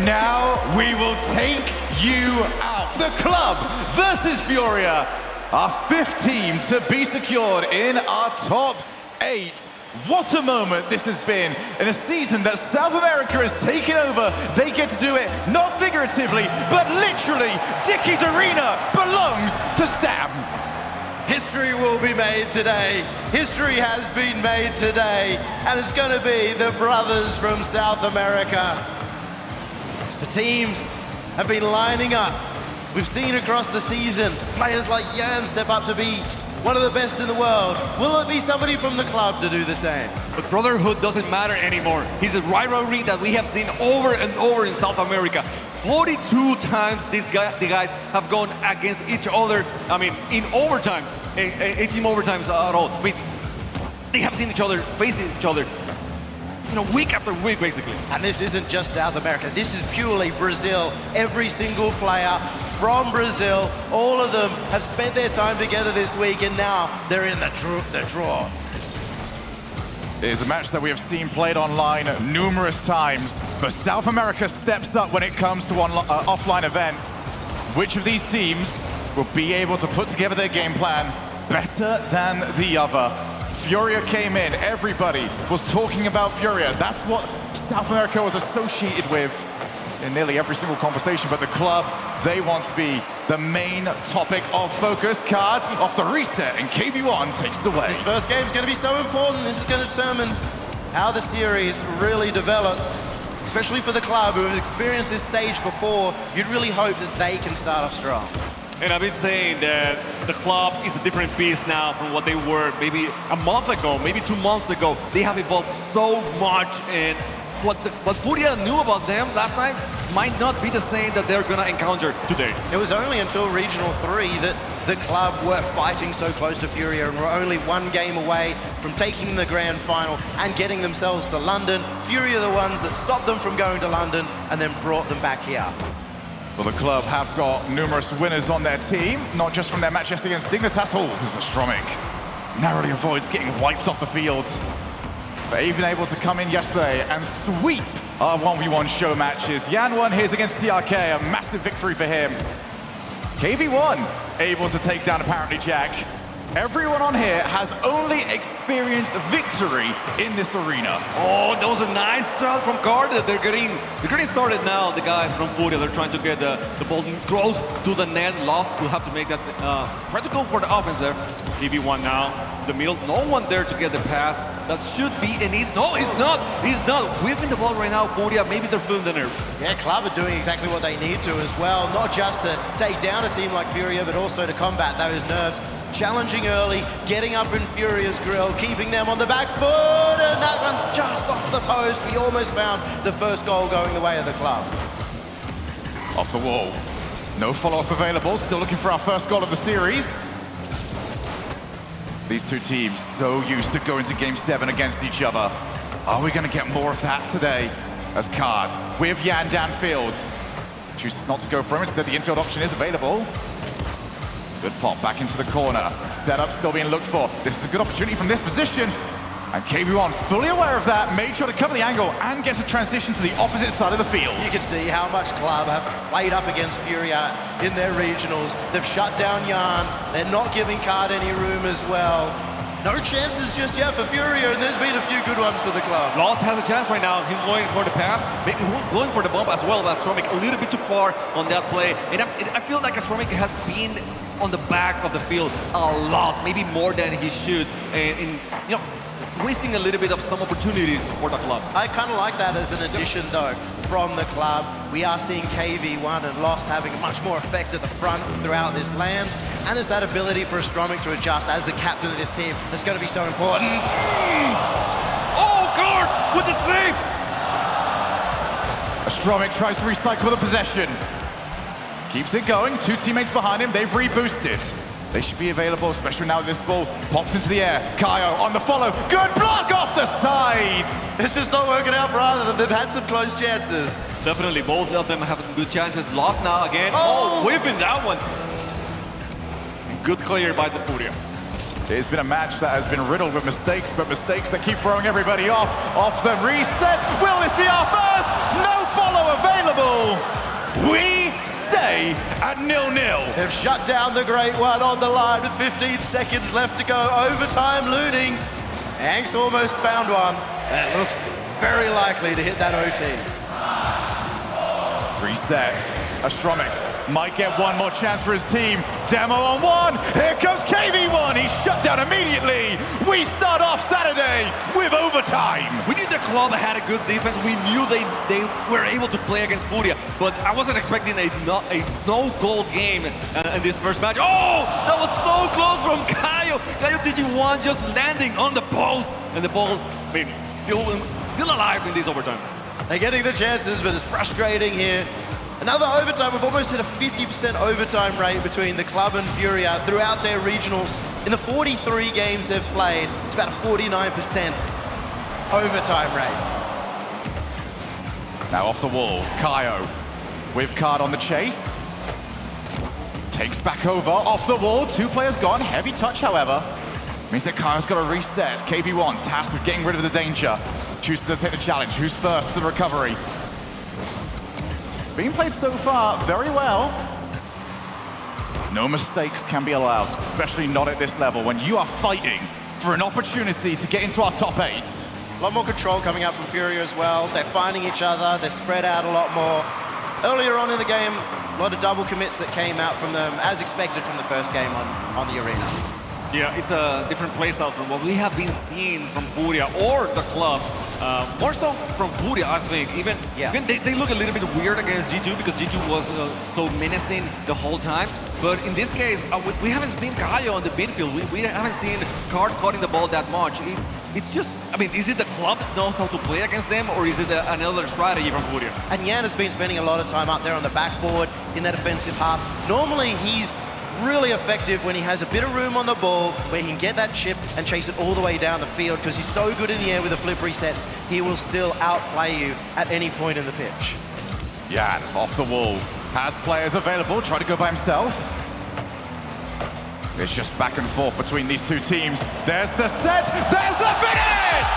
now we will take you out. The club versus Furia, our fifth team to be secured in our top 8. What a moment this has been in a season that South America has taken over. They get to do it not figuratively, but literally. Dickies Arena belongs to Sam. History will be made today. History has been made today, and it's going to be the brothers from South America. The teams have been lining up. We've seen across the season players like Jan step up to be one of the best in the world. Will it be somebody from the club to do the same? But brotherhood doesn't matter anymore. It's a rivalry that we have seen over and over in South America. 42 times the guys have gone against each other. I mean, in overtime, 18 overtimes at all. I mean, they have seen each other, facing each other, you know, week after week, basically. And this isn't just South America. This is purely Brazil. Every single player from Brazil, all of them have spent their time together this week, and now they're in the draw. It is a match that we have seen played online numerous times, but South America steps up when it comes to offline events. Which of these teams will be able to put together their game plan better than the other? Furia came in, everybody was talking about Furia. That's what South America was associated with in nearly every single conversation, but the club, they want to be the main topic of focus. Card off the reset, and KV1 takes it away. This first game is going to be so important. This is going to determine how the series really develops, especially for the club who have experienced this stage before. You'd really hope that they can start off strong. And I've been saying that the club is a different beast now from what they were maybe a month ago, maybe 2 months ago. They have evolved so much, and what Furia knew about them last time might not be the same that they're gonna encounter today. It was only until Regional 3 that the club were fighting so close to Furia and were only 1 game away from taking the grand final and getting themselves to London. Furia are the ones that stopped them from going to London and then brought them back here. Well, the club have got numerous winners on their team, not just from their match yesterday against Dignitas Hall, because the Stromic narrowly avoids getting wiped off the field. But even able to come in yesterday and sweep our 1v1 show matches. Jan won his against TRK, a massive victory for him. KV1 able to take down apparently Jack. Everyone on here has only experienced victory in this arena. Oh, that was a nice shot from Card. They're getting started now, the guys from Furia. They're trying to get the ball close to the net. Lost will have to make that, try to go for the offense there. KV1 now, the middle, no one there to get the pass. That should be, and he's not whiffing the ball right now. Furia, maybe they're feeling the nerve. Yeah, club are doing exactly what they need to as well, not just to take down a team like Furia, but also to combat those nerves. Challenging early, getting up in Furia's grill, keeping them on the back foot, and that one's just off the post. We almost found the first goal going the way of the club. Off the wall. No follow-up available, still looking for our first goal of the series. These two teams so used to going to Game 7 against each other. Are we going to get more of that today? As Card with Jan downfield. Chooses not to go for him, instead the infield option is available. Good pop back into the corner. Setup still being looked for. This is a good opportunity from this position. And KV1 fully aware of that, made sure to cover the angle and gets a transition to the opposite side of the field. You can see how much club have played up against Furia in their regionals. They've shut down Jan. They're not giving Card any room as well. No chances just yet for Furia, and there's been a few good ones for the club. Lost has a chance right now. He's going for the pass, maybe going for the bump as well. But Stromic a little bit too far on that play. And I feel like Stromic has been on the back of the field a lot, maybe more than he should, and you know, wasting a little bit of some opportunities for the club. I kind of like that as an addition, though, from the club. We are seeing KV1 and Lost having much more effect at the front throughout this land, and there's that ability for Stromic to adjust as the captain of this team. That's going to be so important. Oh, Card with the save! Stromic tries to recycle the possession. Keeps it going, 2 teammates behind him, they've reboosted. They should be available, especially now this ball popped into the air. Kaio on the follow, good block off the side! It's just not working out for either of them. They've had some close chances. Definitely, both of them have good chances. Lost now again. Oh, whiffing that one. Good clear by the Furia. It's been a match that has been riddled with mistakes, but mistakes that keep throwing everybody off the reset. Will this be our first? No follow available. we stay at 0-0. They've shut down the Great One on the line with 15 seconds left to go. Overtime looting. Angst almost found one. And it looks very likely to hit that OT. Reset. Astromic might get one more chance for his team. Demo on one. Here comes KV1. He's shut down immediately. We start off Saturday with overtime. We knew the club had a good defense. We knew they were able to play against Furia, but I wasn't expecting a no-goal game in this first match. Oh, that was so close from Kaio. Kaio TG1 just landing on the post, and the ball, I mean, still alive in this overtime. They're getting the chances, but it's frustrating here. Another overtime. We've almost hit a 50% overtime rate between the club and Furia throughout their regionals. In the 43 games they've played, it's about a 49% overtime rate. Now off the wall, Kaio with card on the chase. Takes back over, off the wall, 2 players gone. Heavy touch, however. Means that Kaio's got to reset. KV1 tasked with getting rid of the danger. Chooses to take the challenge. Who's first to the recovery? Being played so far very well. No mistakes can be allowed, especially not at this level when you are fighting for an opportunity to get into our top 8. A lot more control coming out from Furia as well. They're finding each other. They're spread out a lot more. Earlier on in the game, a lot of double commits that came out from them, as expected from the first game on the arena. Yeah, it's a different playstyle from what we have been seeing from Furia or the club. More so from Furia, I think. Even they look a little bit weird against G2 because G2 was so menacing the whole time. But in this case, we haven't seen Kaio on the midfield. We haven't seen Card cutting the ball that much. It's just, I mean, is it the club that knows how to play against them, or is it another strategy from Furia? And Yan has been spending a lot of time up there on the backboard in that offensive half. Normally, he's really effective when he has a bit of room on the ball where he can get that chip and chase it all the way down the field because he's so good in the air with the flip resets, he will still outplay you at any point in the pitch. Yan off the wall, has players available, try to go by himself. It's just back and forth between these 2 teams. There's the set, there's the finish!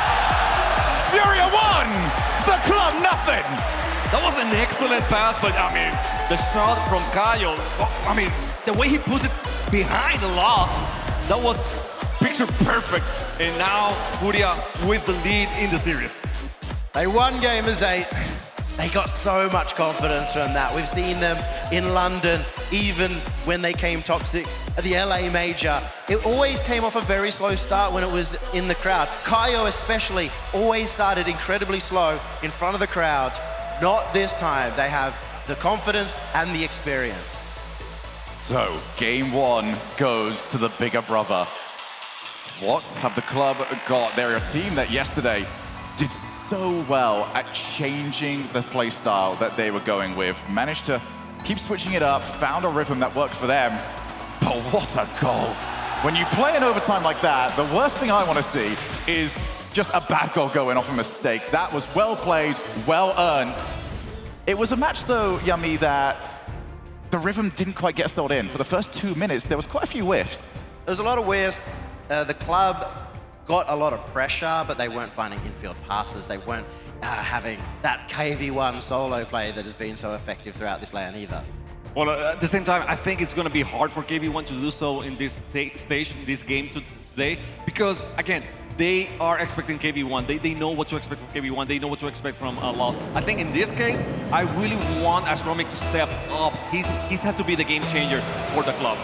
Furia 1, the club nothing! That was an excellent pass, but I mean, the shot from Kaio, I mean, the way he puts it behind the loss, that was picture perfect. And now Furia with the lead in the series. They won game as 8. They got so much confidence from that. We've seen them in London, even when they came top 6 at the LA Major. It always came off a very slow start when it was in the crowd. Kaio especially always started incredibly slow in front of the crowd. Not this time. They have the confidence and the experience. So, game 1 goes to the bigger brother. What have the club got? They're a team that yesterday did so well at changing the play style that they were going with. Managed to keep switching it up, found a rhythm that worked for them. But what a goal. When you play in overtime like that, the worst thing I want to see is just a bad goal going off a mistake. That was well played, well earned. It was a match though, Yummy, that the rhythm didn't quite get settled in. For the first 2 minutes, there was quite a few whiffs. There's a lot of whiffs. The club got a lot of pressure, but they weren't finding infield passes. They weren't having that KV1 solo play that has been so effective throughout this LAN either. Well, at the same time, I think it's going to be hard for KV1 to do so in this stage, in this game today, because, again, they are expecting KV1. They know what to expect from KV1. They know what to expect from Lost. I think in this case, I really want Astromic to step up. He has to be the game changer for the club.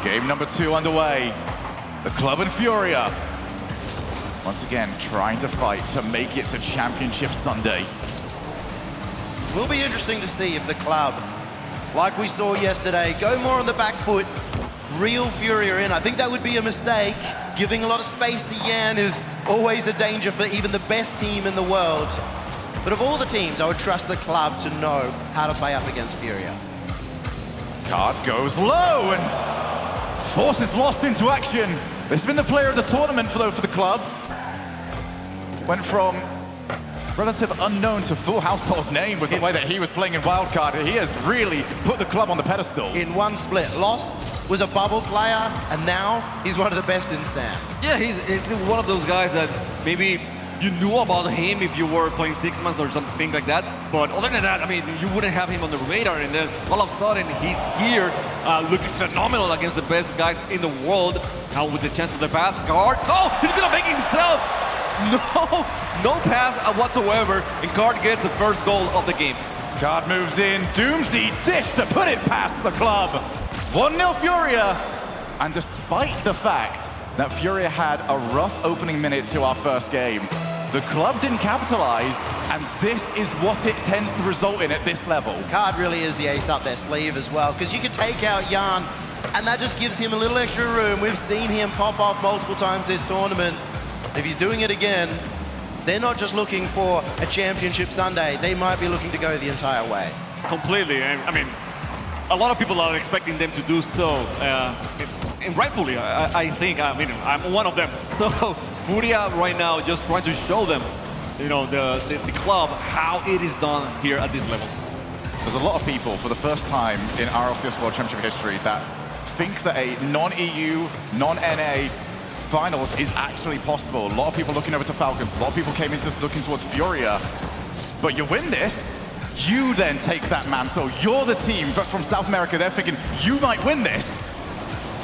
Game number 2 underway. The club and Furia. Once again, trying to fight to make it to Championship Sunday. Will be interesting to see if the club, like we saw yesterday, go more on the back foot, reel Furia in. I think that would be a mistake. Giving a lot of space to Yan is always a danger for even the best team in the world. But of all the teams, I would trust the club to know how to play up against Furia. Card goes low and forces Lost into action. This has been the player of the tournament for the club. Went from relative unknown to full household name with the way that he was playing in Wildcard. He has really put the club on the pedestal. In one split, Lost was a bubble player, and now he's one of the best in SAM. Yeah, he's one of those guys that maybe you knew about him if you were playing 6 months or something like that. But other than that, I mean, you wouldn't have him on the radar. And then all of a sudden, he's here looking phenomenal against the best guys in the world. Now with the chance for the pass, Guard. Oh, he's gonna make it himself. No pass whatsoever. And Guard gets the first goal of the game. Guard moves in, Doomsy dish to put it past the club. 1-0 Furia. And despite the fact that Furia had a rough opening minute to our first game, the club didn't capitalize, and this is what it tends to result in at this level. Card really is the ace up their sleeve as well, because you can take out Jan, and that just gives him a little extra room. We've seen him pop off multiple times this tournament. If he's doing it again, they're not just looking for a championship Sunday, they might be looking to go the entire way. Completely, and I mean, a lot of people are expecting them to do so, and rightfully, I think, I mean, I'm one of them. So Furia right now just trying to show them, you know, the club, how it is done here at this level. There's a lot of people, for the first time in RLCS World Championship history, that think that a non-EU, non-NA finals is actually possible. A lot of people looking over to Falcons, a lot of people came into this looking towards Furia. But you win this, you then take that mantle. You're the team, but from South America, they're thinking, you might win this.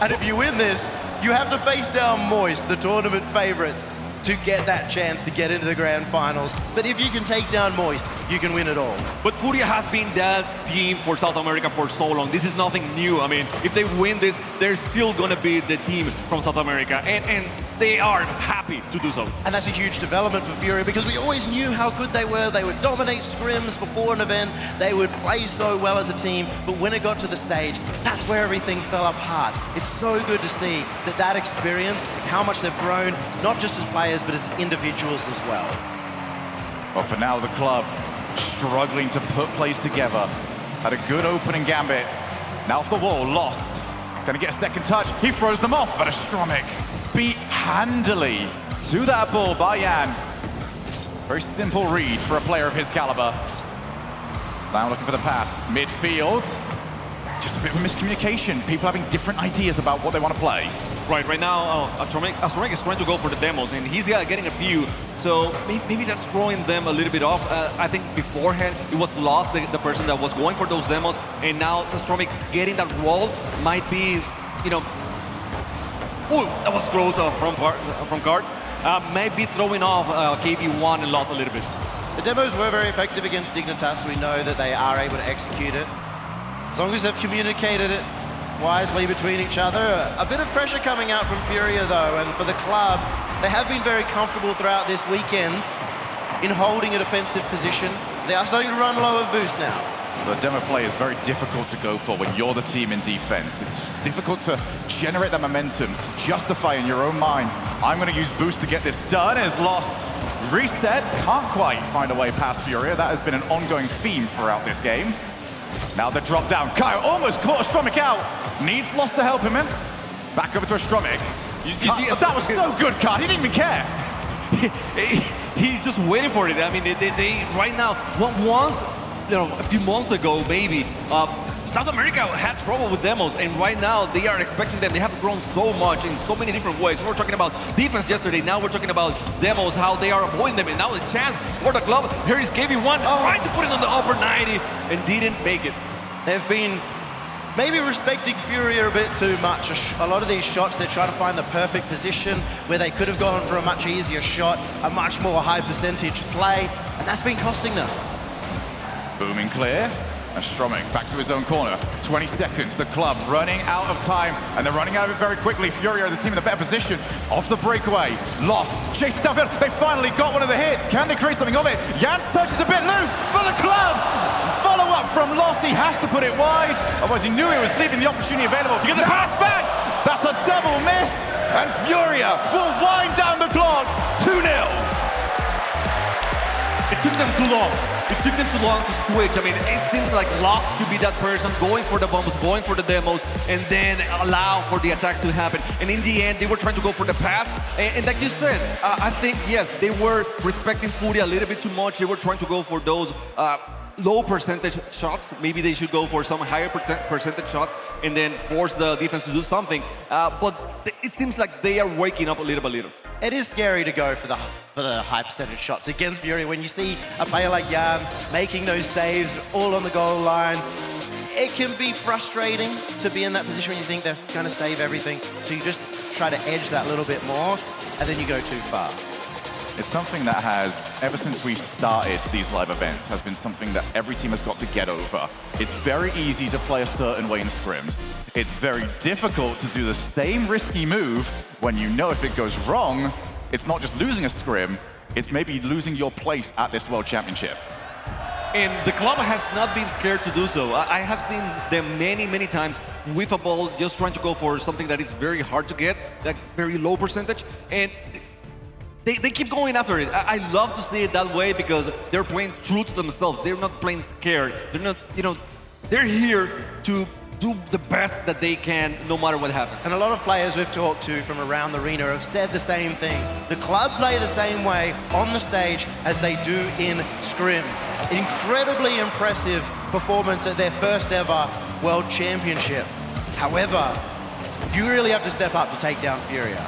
And if you win this, you have to face down Moist, the tournament favorites, to get that chance to get into the grand finals. But if you can take down Moist, you can win it all. But Furia has been that team for South America for so long. This is nothing new. I mean, if they win this, they're still gonna be the team from South America, and they are happy to do so. And that's a huge development for Furia, because we always knew how good they were. They would dominate scrims before an event. They would play so well as a team. But when it got to the stage, that's where everything fell apart. It's so good to see that experience, how much they've grown, not just as players, but as individuals as well. Well, for now, the club struggling to put plays together. Had a good opening gambit. Now off the wall, Lost. Gonna get a second touch. He throws them off, but Astromic beat handily to that ball by Jan. Very simple read for a player of his caliber. Now looking for the pass. Midfield. Just a bit of a miscommunication. People having different ideas about what they want to play. Right now, Astromic is trying to go for the demos, and he's getting a few. So maybe that's throwing them a little bit off. I think beforehand, it was Lost, the person that was going for those demos, and now Astromic getting that role might be, you know, oh, that was close from Guard. Might be throwing off KB1 and Lost a little bit. The demos were very effective against Dignitas. We know that they are able to execute it. As long as they've communicated it wisely between each other. A bit of pressure coming out from Furia though, and for the club, they have been very comfortable throughout this weekend in holding a defensive position. They are starting to run low of boost now. The demo play is very difficult to go for when you're the team in defense. It's difficult to generate that momentum, to justify in your own mind, I'm going to use boost to get this done. Is Lost. Reset, can't quite find a way past Furia. That has been an ongoing theme throughout this game. Now the drop down. Kyle almost caught Astromic out. Needs Lost to help him in. Back over to Astromic. You see, that was so good, Card. He didn't even care. He's just waiting for it. I mean, they right now, once, you know, a few months ago, maybe, South America had trouble with demos, and right now they are expecting them. They have grown so much in so many different ways. We were talking about defense yesterday. Now we're talking about demos, how they are avoiding them, and now the chance for the club. Here is KB1 trying to put it on the upper 90 and didn't make it. They've been maybe respecting Furia a bit too much. A lot of these shots, they're trying to find the perfect position where they could have gone for a much easier shot, a much more high percentage play, and that's been costing them. Booming clear. Astromic back to his own corner. 20 seconds, the club running out of time, and they're running out of it very quickly. Furia are the team in a better position. Off the breakaway, Lost, chase it downfield. They finally got one of the hits. Can they create something of it? Jan's touch is a bit loose for the club. Follow up from Lost, he has to put it wide. Otherwise he knew he was leaving the opportunity available. You get the pass back. That's a double miss, and Furia will wind down the clock. 2-0. It took them too long. It took them too long to switch. I mean, it seems like Lost to be that person going for the bombs, going for the demos, and then allow for the attacks to happen. And in the end, they were trying to go for the pass. And like you said, I think, yes, they were respecting Furia a little bit too much. They were trying to go for those low percentage shots. Maybe they should go for some higher percentage shots and then force the defense to do something. But it seems like they are waking up a little by little. It is scary to go for the high percentage shots against Furia when you see a player like Jan making those saves all on the goal line. It can be frustrating to be in that position when you think they're going to save everything. So you just try to edge that a little bit more, and then you go too far. It's something that has, ever since we started these live events, has been something that every team has got to get over. It's very easy to play a certain way in scrims. It's very difficult to do the same risky move when you know if it goes wrong, it's not just losing a scrim, it's maybe losing your place at this World Championship. And the club has not been scared to do so. I have seen them many, many times with a ball just trying to go for something that is very hard to get, like very low percentage, and they keep going after it. I love to see it that way because they're playing true to themselves. They're not playing scared. They're not, they're here to do the best that they can no matter what happens. And a lot of players we've talked to from around the arena have said the same thing. The club play the same way on the stage as they do in scrims. Incredibly impressive performance at their first ever World Championship. However, you really have to step up to take down Furia.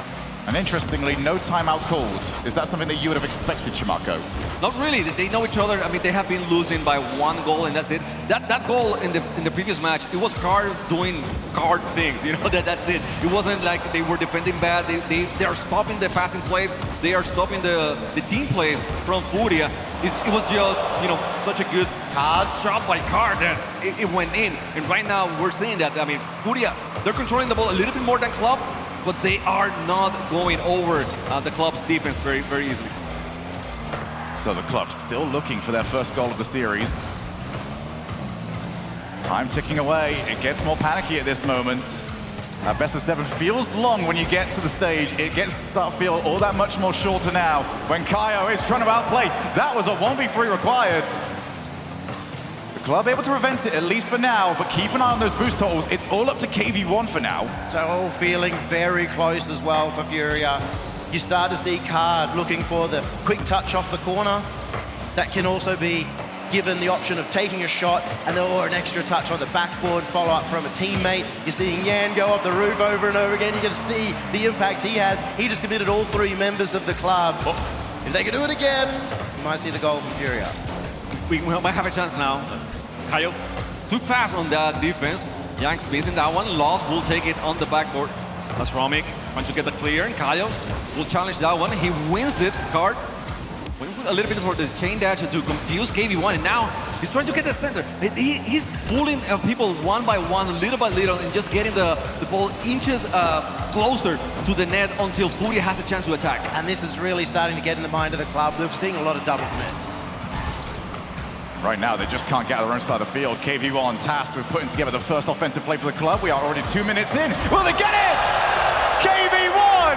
And interestingly, no timeout called. Is that something that you would have expected, Chimarco? Not really. They know each other. I mean, they have been losing by 1 goal, and that's it. That goal in the previous match, it was Card doing Card things. That's it. It wasn't like they were defending bad. They are stopping the passing plays. They are stopping the team plays from Furia. It was just, such a good shot by Card that it went in. And right now, we're seeing that. I mean, Furia, they're controlling the ball a little bit more than Club, but they are not going over the club's defense very, very easily. So the club still looking for their first goal of the series. Time ticking away. It gets more panicky at this moment. Best of 7 feels long when you get to the stage. It gets to start to feel all that much more shorter now when Kaio is trying to outplay. That was a 1v3 required. Club able to prevent it, at least for now, but keep an eye on those boost totals. It's all up to KV1 for now. So all feeling very close as well for Furia. You start to see Card looking for the quick touch off the corner. That can also be given the option of taking a shot and then or an extra touch on the backboard, follow up from a teammate. You're seeing Yan go off the roof over and over again. You can see the impact he has. He just committed all 3 members of the club. If they can do it again, you might see the goal from Furia. We might have a chance now. Kaio too fast on that defense. Yang's missing that one. Lost will take it on the backboard. That's Romik trying to get the clear, and Kaio will challenge that one. He wins it. Card a little bit for the chain dash to confuse KV1, and now he's trying to get the center. He's pulling people one by one, little by little, and just getting the ball inches closer to the net until Furia has a chance to attack. And this is really starting to get in the mind of the club. We're seeing a lot of double commits. Right now, they just can't get out of their own side of the field. KV1 tasked with putting together the first offensive play for the club. We are already 2 minutes in. Will they get it? KV1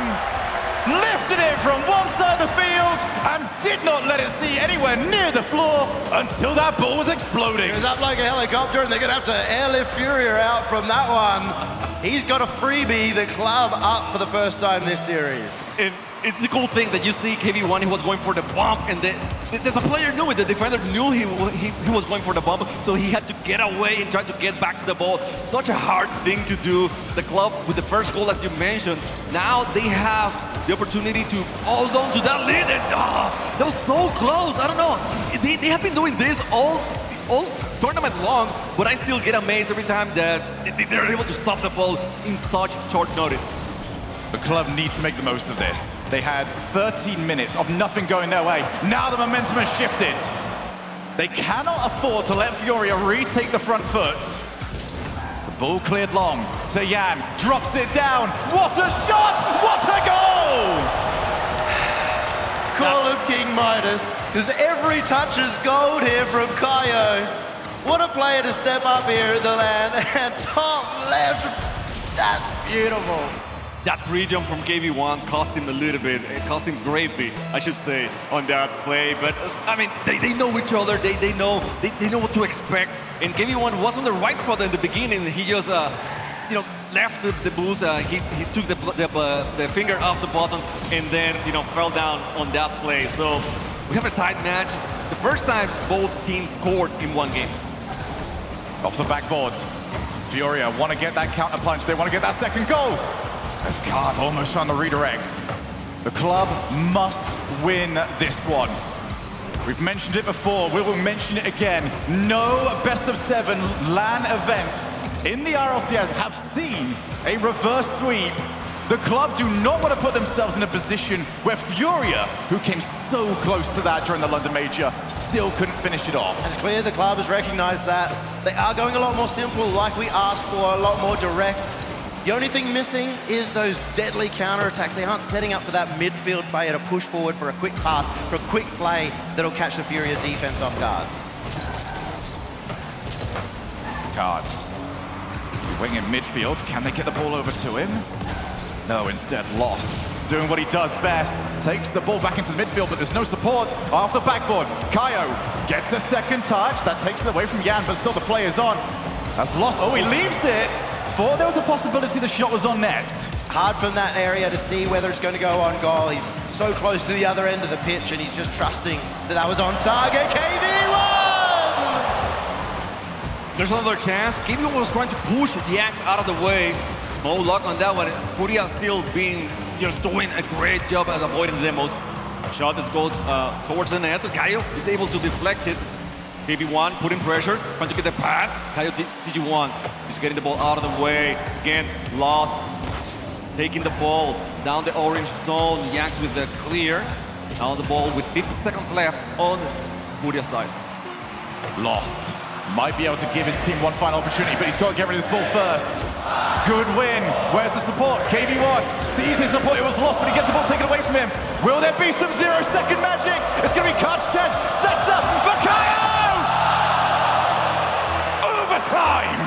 lifted it from one side of the field and did not let it see anywhere near the floor until that ball was exploding. It was up like a helicopter, and they're going to have to airlift Furia out from that one. He's got a freebie, the club up for the first time this series. And it's a cool thing that you see KV1, he was going for the bump, and the player knew it, the defender knew he was going for the bump, so he had to get away and try to get back to the ball. Such a hard thing to do. The club, with the first goal, as you mentioned, now they have the opportunity to hold on to that lead, and that was so close. I don't know. They have been doing this all tournament long, but I still get amazed every time that they're able to stop the ball in such short notice. The club needs to make the most of this. They had 13 minutes of nothing going their way. Now the momentum has shifted. They cannot afford to let Furia retake the front foot. The ball cleared long to Yan, drops it down. What a shot! What a goal! Call him King Midas, because every touch is gold here from Kaio. What a player to step up here at the land, and top left, that's beautiful. That pre-jump from KV1 cost him a little bit. It cost him greatly, I should say, on that play. But I mean, they know each other. They know what to expect. And KV1 was on the right spot in the beginning. He just left the boost. He took the finger off the button and then fell down on that play. So we have a tight match. The first time both teams scored in one game. Off the backboard, Furia want to get that counter punch. They want to get that second goal. As Card almost found the redirect. The club must win this one. We've mentioned it before, we will mention it again. No best-of-7 LAN events in the RLCS have seen a reverse sweep. The club do not want to put themselves in a position where Furia, who came so close to that during the London Major, still couldn't finish it off. And it's clear the club has recognized that. They are going a lot more simple, like we asked for, a lot more direct. The only thing missing is those deadly counterattacks. They aren't setting up for that midfield player to push forward for a quick pass, for a quick play that'll catch the Furia defense off guard. Wing in midfield, can they get the ball over to him? No, instead Lost. Doing what he does best, takes the ball back into the midfield, but there's no support off the backboard. Kaio gets a second touch, that takes it away from Yan, but still the play is on. That's Lost, oh, he leaves it. Thought there was a possibility the shot was on net. Hard from that area to see whether it's going to go on goal. He's so close to the other end of the pitch, and he's just trusting that that was on target. KV1! There's another chance. KV1 was trying to push the axe out of the way. No luck on that one. Furia still being, doing a great job at avoiding the demos. Shot that goes towards the net. Kaio is able to deflect it. KV1 putting pressure, trying to get the pass. Kaio DG1 is getting the ball out of the way. Again, Lost. Taking the ball down the orange zone. Yaks with the clear. Now the ball with 50 seconds left on Furia side. Lost. Might be able to give his team one final opportunity, but he's got to get rid of this ball first. Good win. Where's the support? KV1 sees his support. It was Lost, but he gets the ball taken away from him. Will there be some 0-second magic? It's going to be Kart's chance. Sets up for Kaio! Overtime!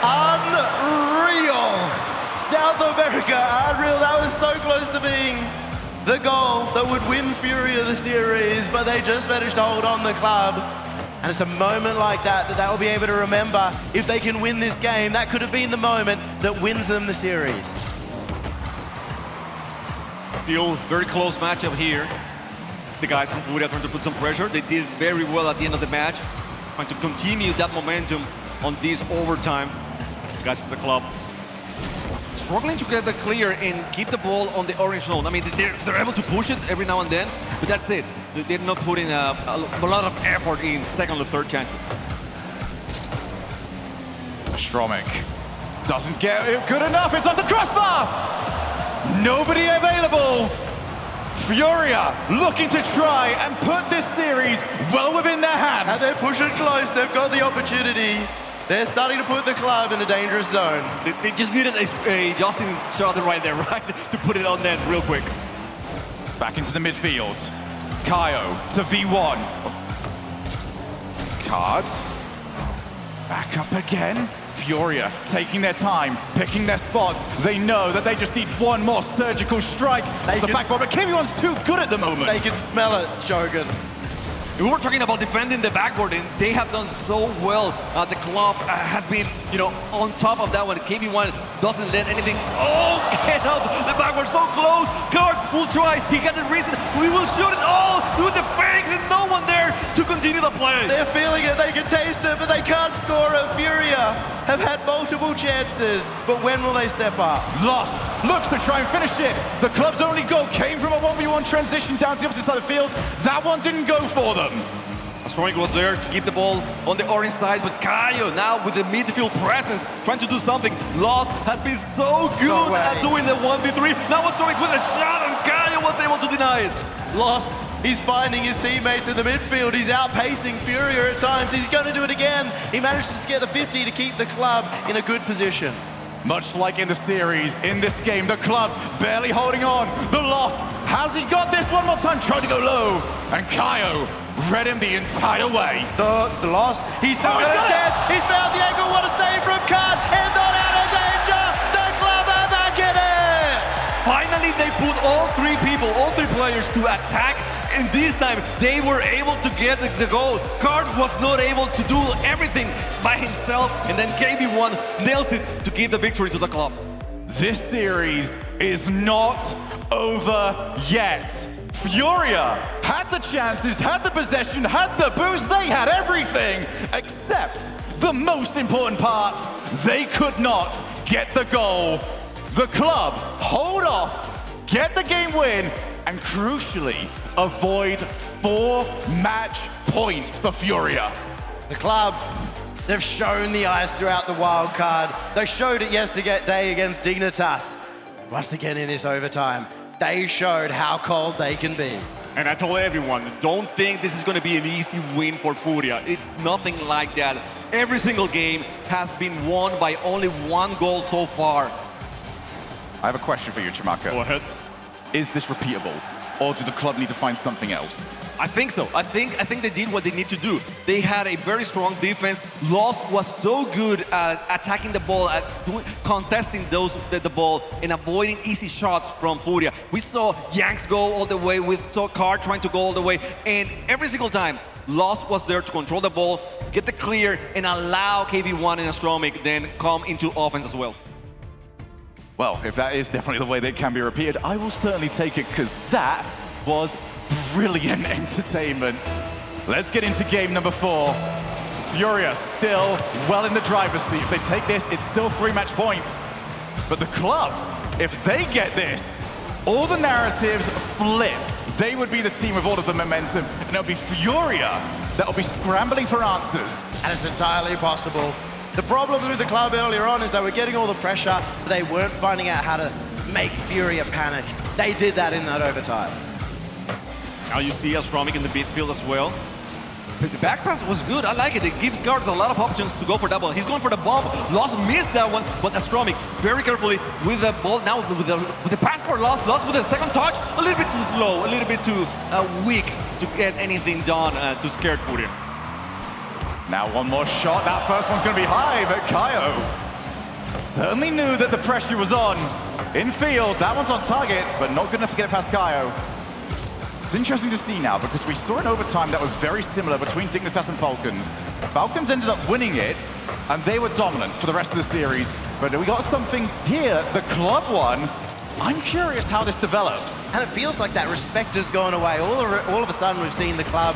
Unreal! South America, unreal. That was so close to being the goal that would win Furia the series, but they just managed to hold on the club. And it's a moment like that that they'll be able to remember. If they can win this game, that could have been the moment that wins them the series. Still very close matchup here. The guys from Furia trying to put some pressure. They did very well at the end of the match. Trying to continue that momentum on this overtime. The guys from the club struggling to get the clear and keep the ball on the orange zone. I mean, they're able to push it every now and then, but that's it. They're not putting a lot of effort in second or third chances. Stromic doesn't get it good enough. It's off the crossbar. Nobody available. Furia looking to try and put this series well within their hands. As they're pushing close, they've got the opportunity. They're starting to put the club in a dangerous zone. They just needed a Justin shot right there, right? To put it on net real quick. Back into the midfield. Kaio to V1. Card. Back up again. Furia taking their time, picking their spots. They know that they just need one more surgical strike off the backboard, but KV1's too good at the moment. They can smell it, Shogun. We were talking about defending the backboard, and they have done so well. The club has been, on top of that one. KV1 doesn't let anything. Oh, get up! The backboard so close. Kart will try. He got the reason. We will shoot it all with the fangs, and no one there to continue the play. They're feeling it. They can taste it, but they can't score it. Furia have had multiple chances, but when will they step up? Lost. Looks to try and finish it. The club's only goal came from a 1v1 transition down to the opposite side of the field. That one didn't go for them. Stromic was there to keep the ball on the orange side, but Kaio now with the midfield presence, trying to do something. Lost has been so good at doing the 1v3. Now Stromic with a shot, and Kaio was able to deny it. Lost. He's finding his teammates in the midfield. He's outpacing Furia at times. He's going to do it again. He managed to get the 50 to keep the club in a good position. Much like in the series, in this game, the club barely holding on. The Lost, has he got this one more time? Tried to go low, and Kaio read him the entire way. The Lost, he's still got a chance. He's found the angle. What a save from Kart, and not out of danger. The club are back in it. Finally, they put all three players to attack, and this time they were able to get the goal. Kart was not able to do everything by himself, and then KV1 nails it to give the victory to the club. This series is not over yet. Furia had the chances, had the possession, had the boost, they had everything, except the most important part, they could not get the goal. The club hold off, get the game win, and crucially, avoid 4 match points for Furia. The club, they've shown the ice throughout the wild card. They showed it yesterday against Dignitas. Once again in this overtime, they showed how cold they can be. And I told everyone, don't think this is going to be an easy win for Furia. It's nothing like that. Every single game has been won by only 1 goal so far. I have a question for you, Chimaka. Go ahead. Is this repeatable, or do the club need to find something else? I think so. I think they did what they need to do. They had a very strong defense. Lost was so good at attacking the ball, at contesting the ball, and avoiding easy shots from Furia. We saw Yanks go all the way. We saw Card trying to go all the way. And every single time, Lost was there to control the ball, get the clear, and allow KV1 and Astromic then come into offense as well. Well, if that is definitely the way that it can be repeated, I will certainly take it, because that was brilliant entertainment. Let's get into game number 4. Furia still well in the driver's seat. If they take this, it's still 3 match points. But the club, if they get this, all the narratives flip. They would be the team with all of the momentum, and it'll be Furia that'll be scrambling for answers. And it's entirely possible. The problem with the club earlier on is they were getting all the pressure, but they weren't finding out how to make Furia panic. They did that in that overtime. Now you see Astromic in the midfield as well. The back pass was good. I like it. It gives guards a lot of options to go for that ball. He's going for the bomb. Lost missed that one, but Astromic very carefully with the ball. Now with the pass for Lost. Lost with the second touch. A little bit too slow, a little bit too weak to get anything done to scare Furia. Now 1 more shot. That first one's going to be high, but Kaio certainly knew that the pressure was on. In field, that one's on target, but not good enough to get it past Kaio. It's interesting to see now, because we saw an overtime that was very similar between Dignitas and Falcons. Falcons ended up winning it, and they were dominant for the rest of the series. But we got something here, the club won. I'm curious how this develops. And it feels like that respect has gone away. All of a sudden, we've seen the club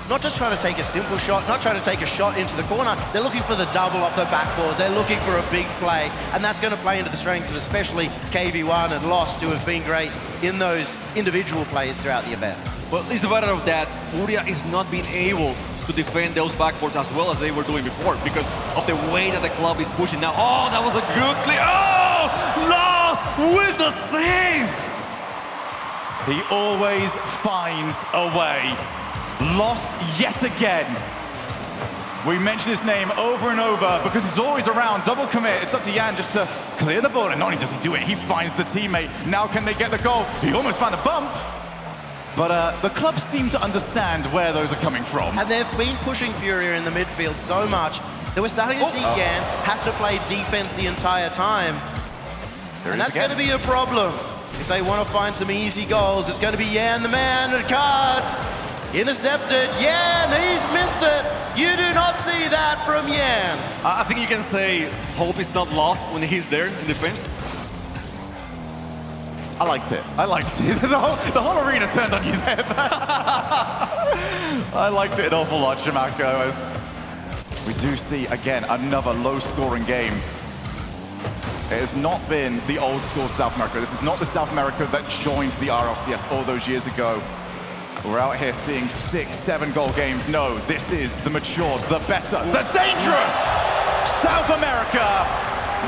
not just trying to take a simple shot, not trying to take a shot into the corner. They're looking for the double off the backboard. They're looking for a big play, and that's going to play into the strengths of especially KV1 and Lost, who have been great in those individual plays throughout the event. Well, it's a matter of that. Furia is not being able to defend those backboards as well as they were doing before because of the way that the club is pushing now. Oh, that was a good clear. Oh, Lost with the save. He always finds a way. Lost yet again. We mention his name over and over because he's always around. Double commit. It's up to Yan just to clear the ball. And not only does he do it, he finds the teammate. Now can they get the goal? He almost found the bump. But the club seem to understand where those are coming from. And they've been pushing Furia in the midfield so much that we're starting to see Yan have to play defense the entire time. And that's going to be a problem. If they want to find some easy goals, it's going to be Yan the man at Card. Intercepted. Yan, he's missed it. You do not see that from Yan. I think you can say hope is not lost when he's there in defense. I liked it. I liked it. The whole arena turned on you there. I liked it an awful lot, Shimako. As we do see, again, another low-scoring game. It has not been the old-school South America. This is not the South America that joined the RLCS all those years ago. We're out here seeing 6-7 goal games. No, this is the matured, the better, the dangerous South America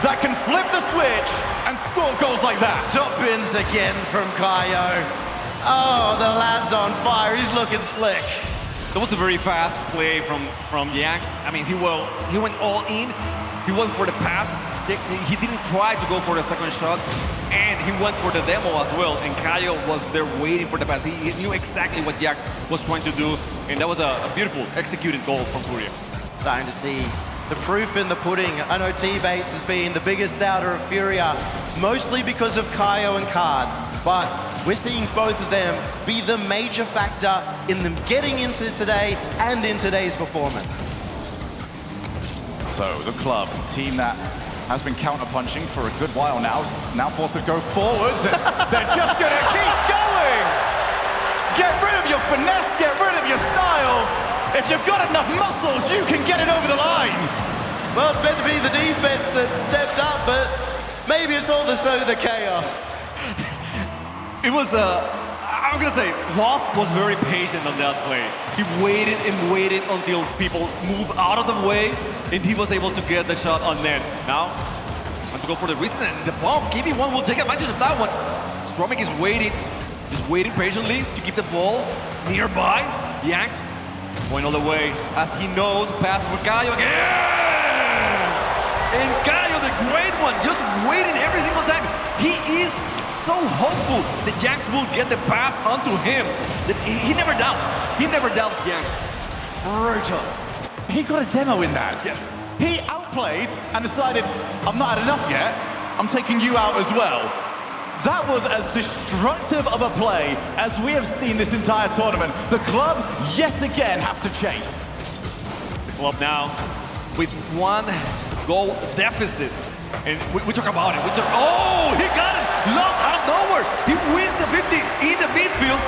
that can flip the switch and score goals like that. Top bins again from Kaio. Oh, the lad's on fire. He's looking slick. That was a very fast play from Yanks. I mean, he went all in. He went for the pass. He didn't try to go for the second shot, and he went for the demo as well. And Kaio was there waiting for the pass. He knew exactly what Yanks was trying to do, and that was a beautiful executed goal from Furia. Starting to see the proof in the pudding. I know T-Bates has been the biggest doubter of Furia, mostly because of Kaio and Card, but we're seeing both of them be the major factor in them getting into today and in today's performance. So the club, team that has been counter-punching for a good while now forced to go forwards. They're just going to keep going. Get rid of your finesse, get rid of your style. If you've got enough muscles, you can get it over the line. Well, it's meant to be the defense that stepped up, but maybe it's all the chaos. It was I'm gonna say, Lost was very patient on that play. He waited and waited until people moved out of the way, and he was able to get the shot on net. Now, want to go for the wrist and the bomb. KB1 will take advantage of that one. Stromic is waiting, just waiting patiently to keep the ball nearby. Yanks going all the way as he knows, pass for Caio again! And Caio, the great one, just waiting every single time. He is so hopeful that Yanks will get the pass onto him. That he never doubts. He never doubts Yanks. Brutal. He got a demo in that. Yes. He outplayed and decided, I've not had enough yet. I'm taking you out as well. That was as destructive of a play as we have seen this entire tournament. The club, yet again, have to chase. The club now with 1 goal deficit. And we talk about it. Oh, he got it! Lost out of nowhere! He wins the 50 in the midfield.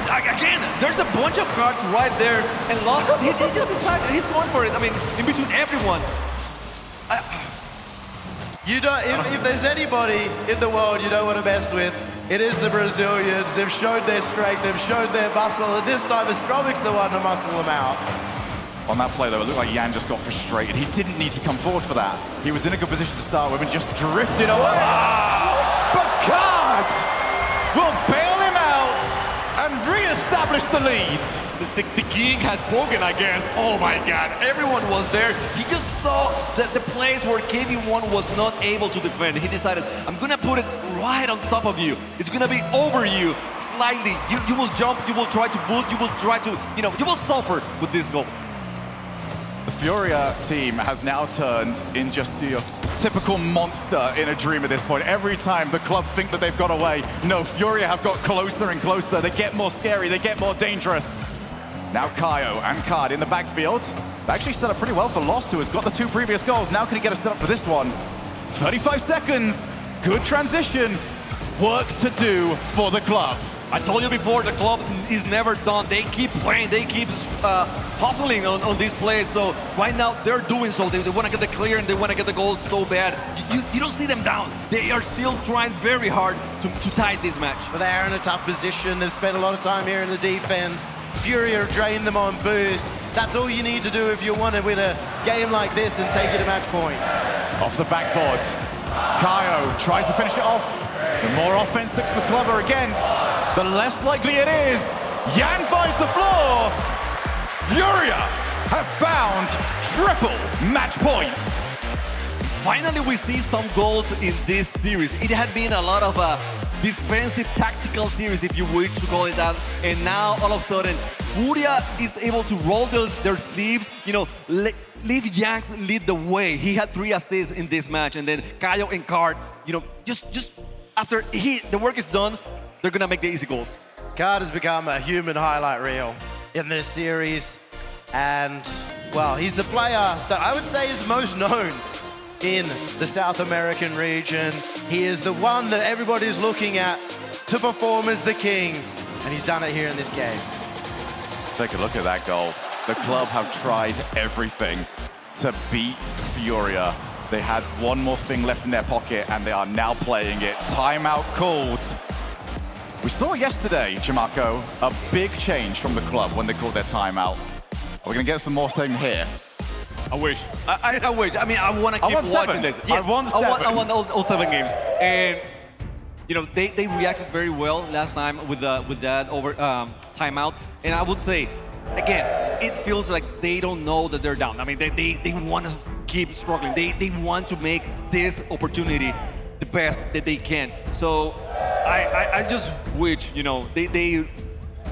Again, there's a bunch of cards right there. And Lost, he just decided he's going for it. I mean, in between everyone. You don't, if there's anybody in the world you don't want to mess with, it is the Brazilians. They've showed their strength, they've showed their muscle, and this time Astromic's the one to muscle them out. On that play, though, it looked like Yan just got frustrated. He didn't need to come forward for that. He was in a good position to start with and just drifted away. But Card will bail him out and re-establish the lead. The king has spoken, I guess. Oh my God, everyone was there. He just saw the place where KB1 was not able to defend. He decided, I'm gonna put it right on top of you. It's gonna be over you slightly. You will jump, you will try to boost, you will try to, you will suffer with this goal. The Furia team has now turned in just your typical monster in a dream at this point. Every time the club think that they've got away, no, Furia have got closer and closer. They get more scary, they get more dangerous. Now Caio and Card in the backfield. They actually set up pretty well for Lost, who has got the 2 previous goals. Now can he get a set up for this one? 35 seconds, good transition. Work to do for the club. I told you before, the club is never done. They keep playing, they keep hustling on these plays. So right now, they're doing so. They want to get the clear and they want to get the goal so bad. You don't see them down. They are still trying very hard to tie this match. But they are in a tough position. They've spent a lot of time here in the defense. Furia have drained them on boost. That's all you need to do if you want to win a game like this and take it to match point. Off the backboard, Caio tries to finish it off. The more offense that the club are against, the less likely it is. Yan finds the floor. Furia have found triple match points. Finally, we see some goals in this series. It had been a lot of defensive tactical series, if you wish to call it that. And now, all of a sudden, Furia is able to roll their sleeves, leave Yanks lead the way. He had 3 assists in this match, and then Caio and Card, just after the work is done, they're gonna make the easy goals. Card has become a human highlight reel in this series, and well, he's the player that I would say is most known in the South American region. He is the one that everybody is looking at to perform as the king, and he's done it here in this game. Take a look at that goal. The club have tried everything to beat Furia. They had one more thing left in their pocket, and they are now playing it. Timeout called. We saw yesterday, Jamarco, a big change from the club when they called their timeout. Are we gonna get some more thing here? I wish. I wish. I mean, I want to keep watching 7. this. Yes, I want all 7 games. And they reacted very well last time with that over timeout. And I would say, again, it feels like they don't know that they're down. I mean, they want to keep struggling. They want to make this opportunity the best that they can. So I just wish, they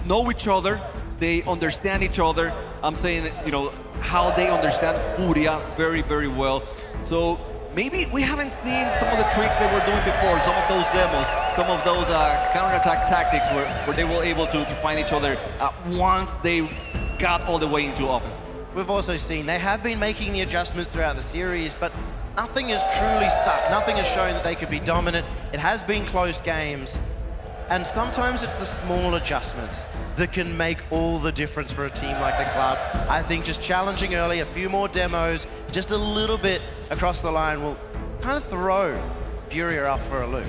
know each other, they understand each other. I'm saying, how they understand Furia very, very well. So maybe we haven't seen some of the tricks they were doing before, some of those demos, some of those counterattack tactics where they were able to find each other once they got all the way into offense. We've also seen they have been making the adjustments throughout the series, but nothing has truly stuck. Nothing has shown that they could be dominant. It has been close games. And sometimes it's the small adjustments that can make all the difference for a team like the club. I think just challenging early, a few more demos, just a little bit across the line will kind of throw Furia off for a loop.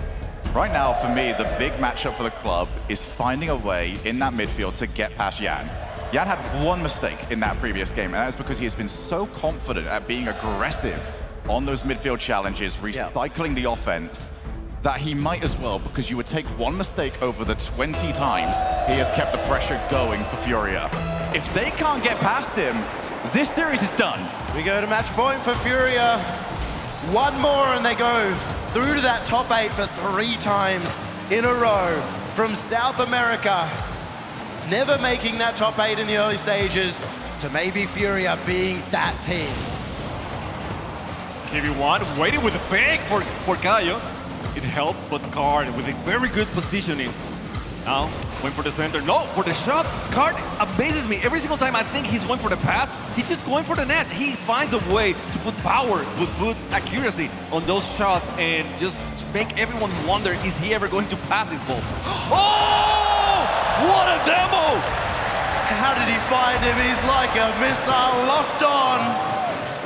Right now, for me, the big matchup for the club is finding a way in that midfield to get past Yan. Yan had one mistake in that previous game, and that's because he has been so confident at being aggressive on those midfield challenges, recycling the offense, that he might as well, because you would take one mistake over the 20 times he has kept the pressure going for Furia. If they can't get past him, this series is done. We go to match point for Furia. One more and they go through to that top 8 for 3 times in a row from South America. Never making that top 8 in the early stages to maybe Furia being that team. KV1 waiting with a fake for Caio. It helped, but Card with a very good positioning. Now, went for the center. No, for the shot. Card amazes me. Every single time I think he's going for the pass, he's just going for the net. He finds a way to put power, to put accuracy on those shots and just make everyone wonder, is he ever going to pass this ball? Oh! What a demo! How did he find him? He's like a missile locked on.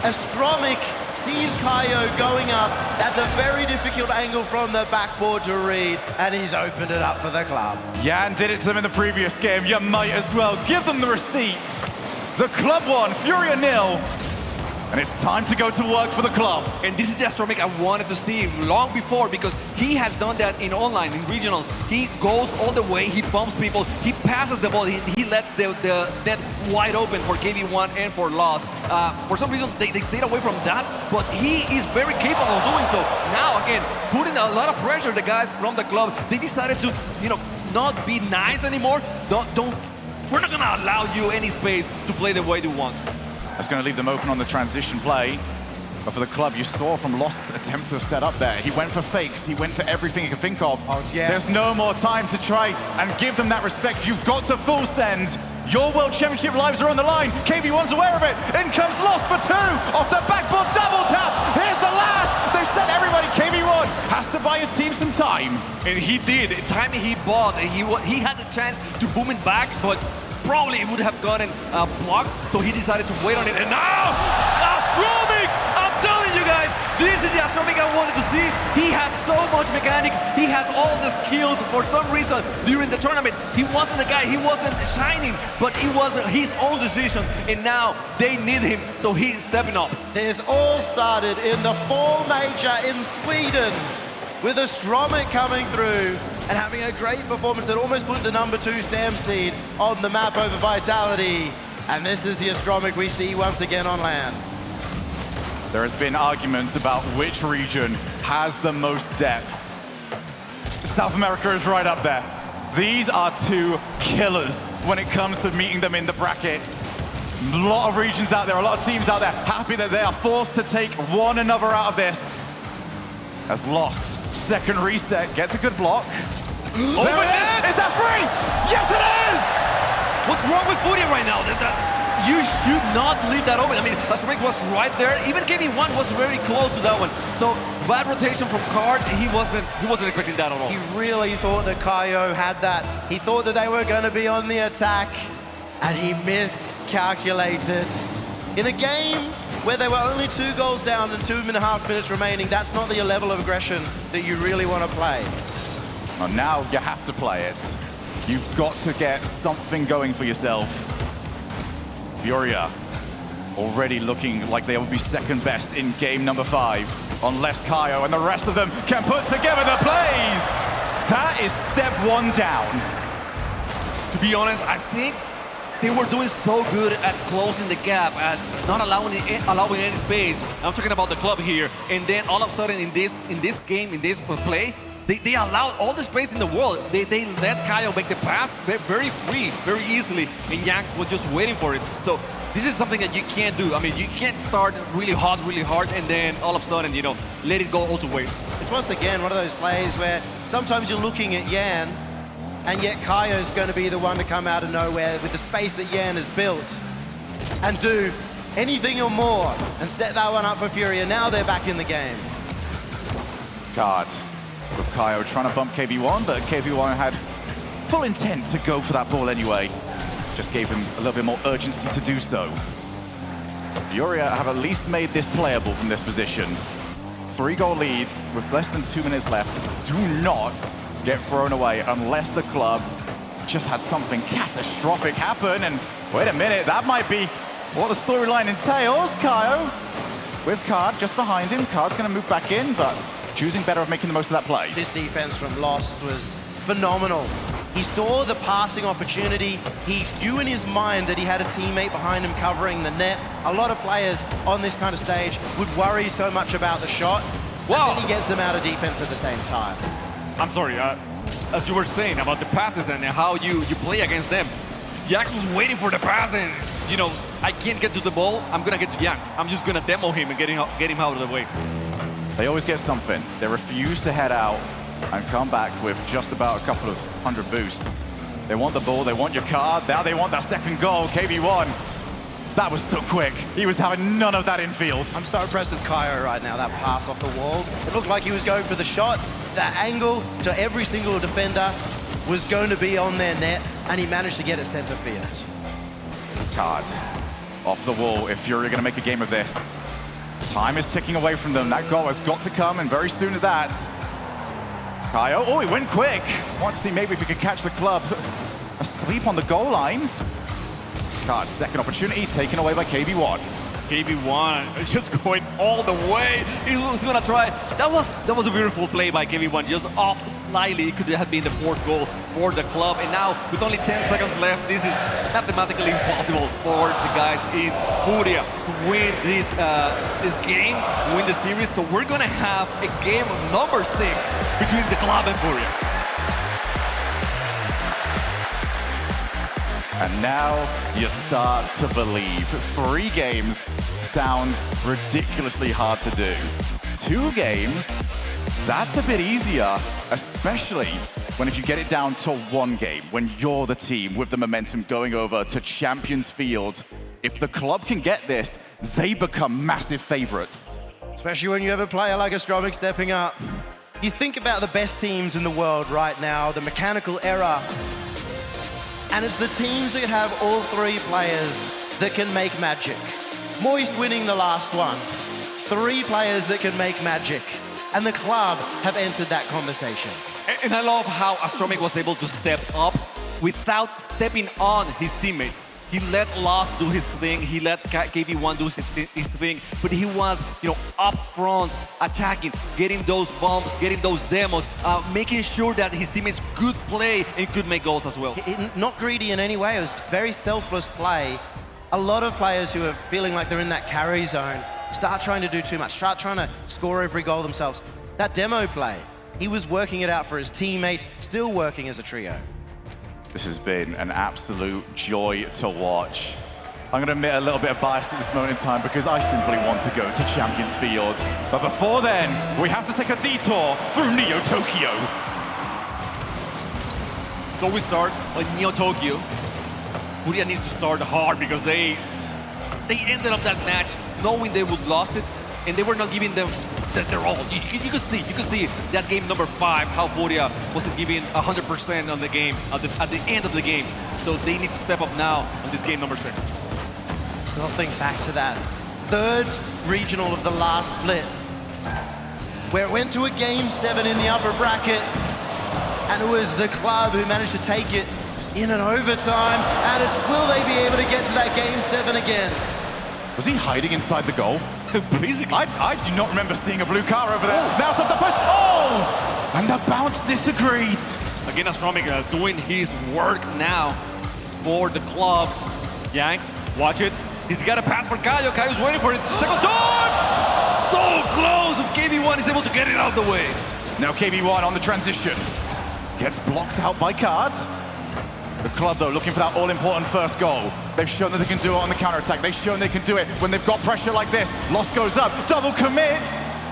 Astromic sees Caio going up. That's a very difficult angle from the backboard to read, and he's opened it up for the club. Yan did it to them in the previous game. You might as well give them the receipt. The club won, Furia 0. And it's time to go to work for the club. And this is the Astromic I wanted to see long before, because he has done that in online, in regionals. He goes all the way, he bumps people, he passes the ball, he lets the net wide open for KV1 and for Lost. For some reason, they stayed away from that, but he is very capable of doing so. Now, again, putting a lot of pressure, the guys from the club, they decided to, not be nice anymore. We're not gonna allow you any space to play the way you want. That's going to leave them open on the transition play. But for the club, you saw from Lost's attempt to set up there. He went for fakes. He went for everything he could think of. There's no more time to try and give them that respect. You've got to full send. Your World Championship lives are on the line. KV1's aware of it. In comes Lost for 2. Off the backboard, double tap. Here's the last. They've sent everybody. KV1 has to buy his team some time. And he did. The time he bought, he had the chance to boom it back, but probably it would have gotten blocked, so he decided to wait on it. And now, Astromic! I'm telling you guys, this is the Astromic I wanted to see. He has so much mechanics, he has all the skills. For some reason, during the tournament, he wasn't the guy, he wasn't shining, but it was his own decision, and now they need him, so he's stepping up. This all started in the Fall Major in Sweden, with Astromic coming through and having a great performance that almost put the #2 Stam seed on the map over Vitality. And this is the Astromic we see once again on land. There has been arguments about which region has the most depth. South America is right up there. These are 2 killers when it comes to meeting them in the bracket. A lot of regions out there, a lot of teams out there, happy that they are forced to take one another out of this. As Lost, second reset, gets a good block. There it is! Is that free? Yes, it is! What's wrong with Furia right now? You should not leave that open. I mean, Astromic was right there. Even KV1 was very close to that one. So bad rotation from Card. He wasn't expecting that at all. He really thought that Caio had that. He thought that they were going to be on the attack, and he miscalculated. In a game where they were only 2 goals down and 2.5 minutes remaining, that's not the level of aggression that you really want to play. Well, now you have to play it. You've got to get something going for yourself. Furia already looking like they will be second best in game number 5, unless Caio and the rest of them can put together the plays. That is step 1 down. To be honest, I think they were doing so good at closing the gap, at not allowing any space. I'm talking about the club here. And then all of a sudden in this game, in this play, they allowed all the space in the world. They let Caio make the pass very free, very easily, and Yanks was just waiting for it. So this is something that you can't do. I mean, you can't start really hard, and then all of a sudden, let it go all to waste. It's once again one of those plays where sometimes you're looking at Yan, and yet Caio's going to be the one to come out of nowhere with the space that Yan has built and do anything or more and set that one up for Furia. Now they're back in the game. Card with Caio trying to bump KV1, but KV1 had full intent to go for that ball anyway. Just gave him a little bit more urgency to do so. Furia have at least made this playable from this position. 3-goal lead with less than 2 minutes left do not get thrown away unless the club just had something catastrophic happen. And wait a minute, that might be what the storyline entails. Kaio with Card just behind him. Card's going to move back in, but choosing better of making the most of that play. This defense from Lost was phenomenal. He saw the passing opportunity. He knew in his mind that he had a teammate behind him covering the net. A lot of players on this kind of stage would worry so much about the shot. Wow. And then he gets them out of defense at the same time. I'm sorry, as you were saying about the passes and how you play against them, Jax was waiting for the pass and, you know, I can't get to the ball, I'm gonna get to Jax. I'm just gonna demo him and get him out of the way. They always get something. They refuse to head out and come back with just about a couple of 100 boosts. They want the ball, they want your card, now they want that second goal, KV1. That was so quick. He was having none of that infield. I'm so impressed with Kaio right now, that pass off the wall. It looked like he was going for the shot. That angle to every single defender was going to be on their net, and he managed to get it center field. Card off the wall if Furia are going to make a game of this. Time is ticking away from them. That goal has got to come, and very soon at that. Kaio, oh, he went quick. Want to see maybe if he could catch the club asleep on the goal line. Card, second opportunity taken away by KV1. KV1 is just going all the way. He was gonna try. That was a beautiful play by KV1, just off slightly. It could have been the 4th goal for the club. And now, with only 10 seconds left, this is mathematically impossible for the guys in Furia to win this game, win the series. So we're gonna have a game number 6 between the club and Furia. And now you start to believe. 3 games sounds ridiculously hard to do. 2 games, that's a bit easier, especially when if you get it down to 1 game, when you're the team with the momentum going over to Champions Field. If the club can get this, they become massive favorites. Especially when you have a player like Astromik stepping up. You think about the best teams in the world right now, the mechanical era. And it's the teams that have all 3 players that can make magic. Moist winning the last one. 3 players that can make magic. And the club have entered that conversation. And I love how Astromik was able to step up without stepping on his teammates. He let Lost do his thing, he let KV1 do his thing, but he was, you know, up front, attacking, getting those bombs, getting those demos, making sure that his teammates could play and could make goals as well. Not greedy in any way, it was very selfless play. A lot of players who are feeling like they're in that carry zone start trying to do too much, start trying to score every goal themselves. That demo play, he was working it out for his teammates, still working as a trio. This has been an absolute joy to watch. I'm going to admit a little bit of bias at this moment in time because I simply want to go to Champions Field. But before then, we have to take a detour through Neo Tokyo. So we start on Neo Tokyo. Furia needs to start hard because they ended up that match knowing they would lost it, and they were not giving them their all. You could see that game number 5, how Furia wasn't giving 100% on the game at the end of the game. So they need to step up now on this game number 6. Still think back to that 3rd regional of the last split, where it went to a game 7 in the upper bracket, and it was the club who managed to take it in an overtime, and it's will they be able to get to that game 7 again? Was he hiding inside the goal? Basically. I do not remember seeing a blue car over there. Now it's off the post. Oh! And the bounce disagreed. Again, Astromik doing his work now for the club. Yanks, watch it. He's got a pass for Kaio. Kaio's waiting for it. Second dog! So close! KV1 is able to get it out of the way. Now KV1 on the transition. Gets blocked out by Card. The club, though, looking for that all-important first goal. They've shown that they can do it on the counter-attack. They've shown they can do it when they've got pressure like this. Lost goes up, double commit.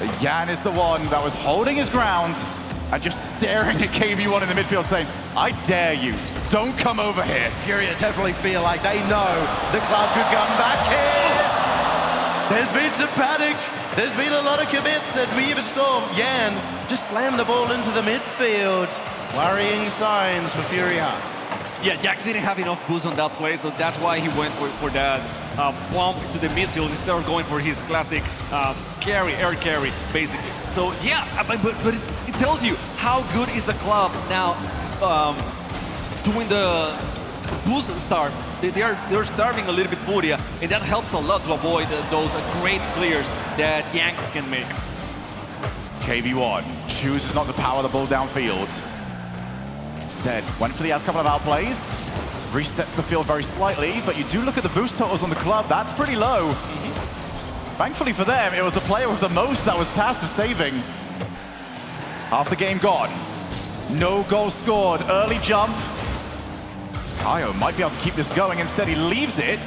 But Jan is the one that was holding his ground and just staring at KV1 in the midfield saying, I dare you, don't come over here. Furia definitely feel like they know the club could come back here. There's been some panic. There's been a lot of commits that we even saw Jan just slam the ball into the midfield. Worrying signs for Furia. Yeah, Jack didn't have enough boost on that play, so that's why he went for that bump to the midfield instead of going for his classic air carry, basically. So yeah, but it tells you how good is the club now doing the boost start. They're starving a little bit Furia, and that helps a lot to avoid those great clears that Yanks can make. KV1 chooses not to power the ball downfield. Instead, went for the couple of outplays. Resets the field very slightly, but you do look at the boost totals on the club, that's pretty low. Thankfully for them, it was the player with the most that was tasked with saving. Half the game gone. No goal scored, early jump. Kaio might be able to keep this going, instead he leaves it.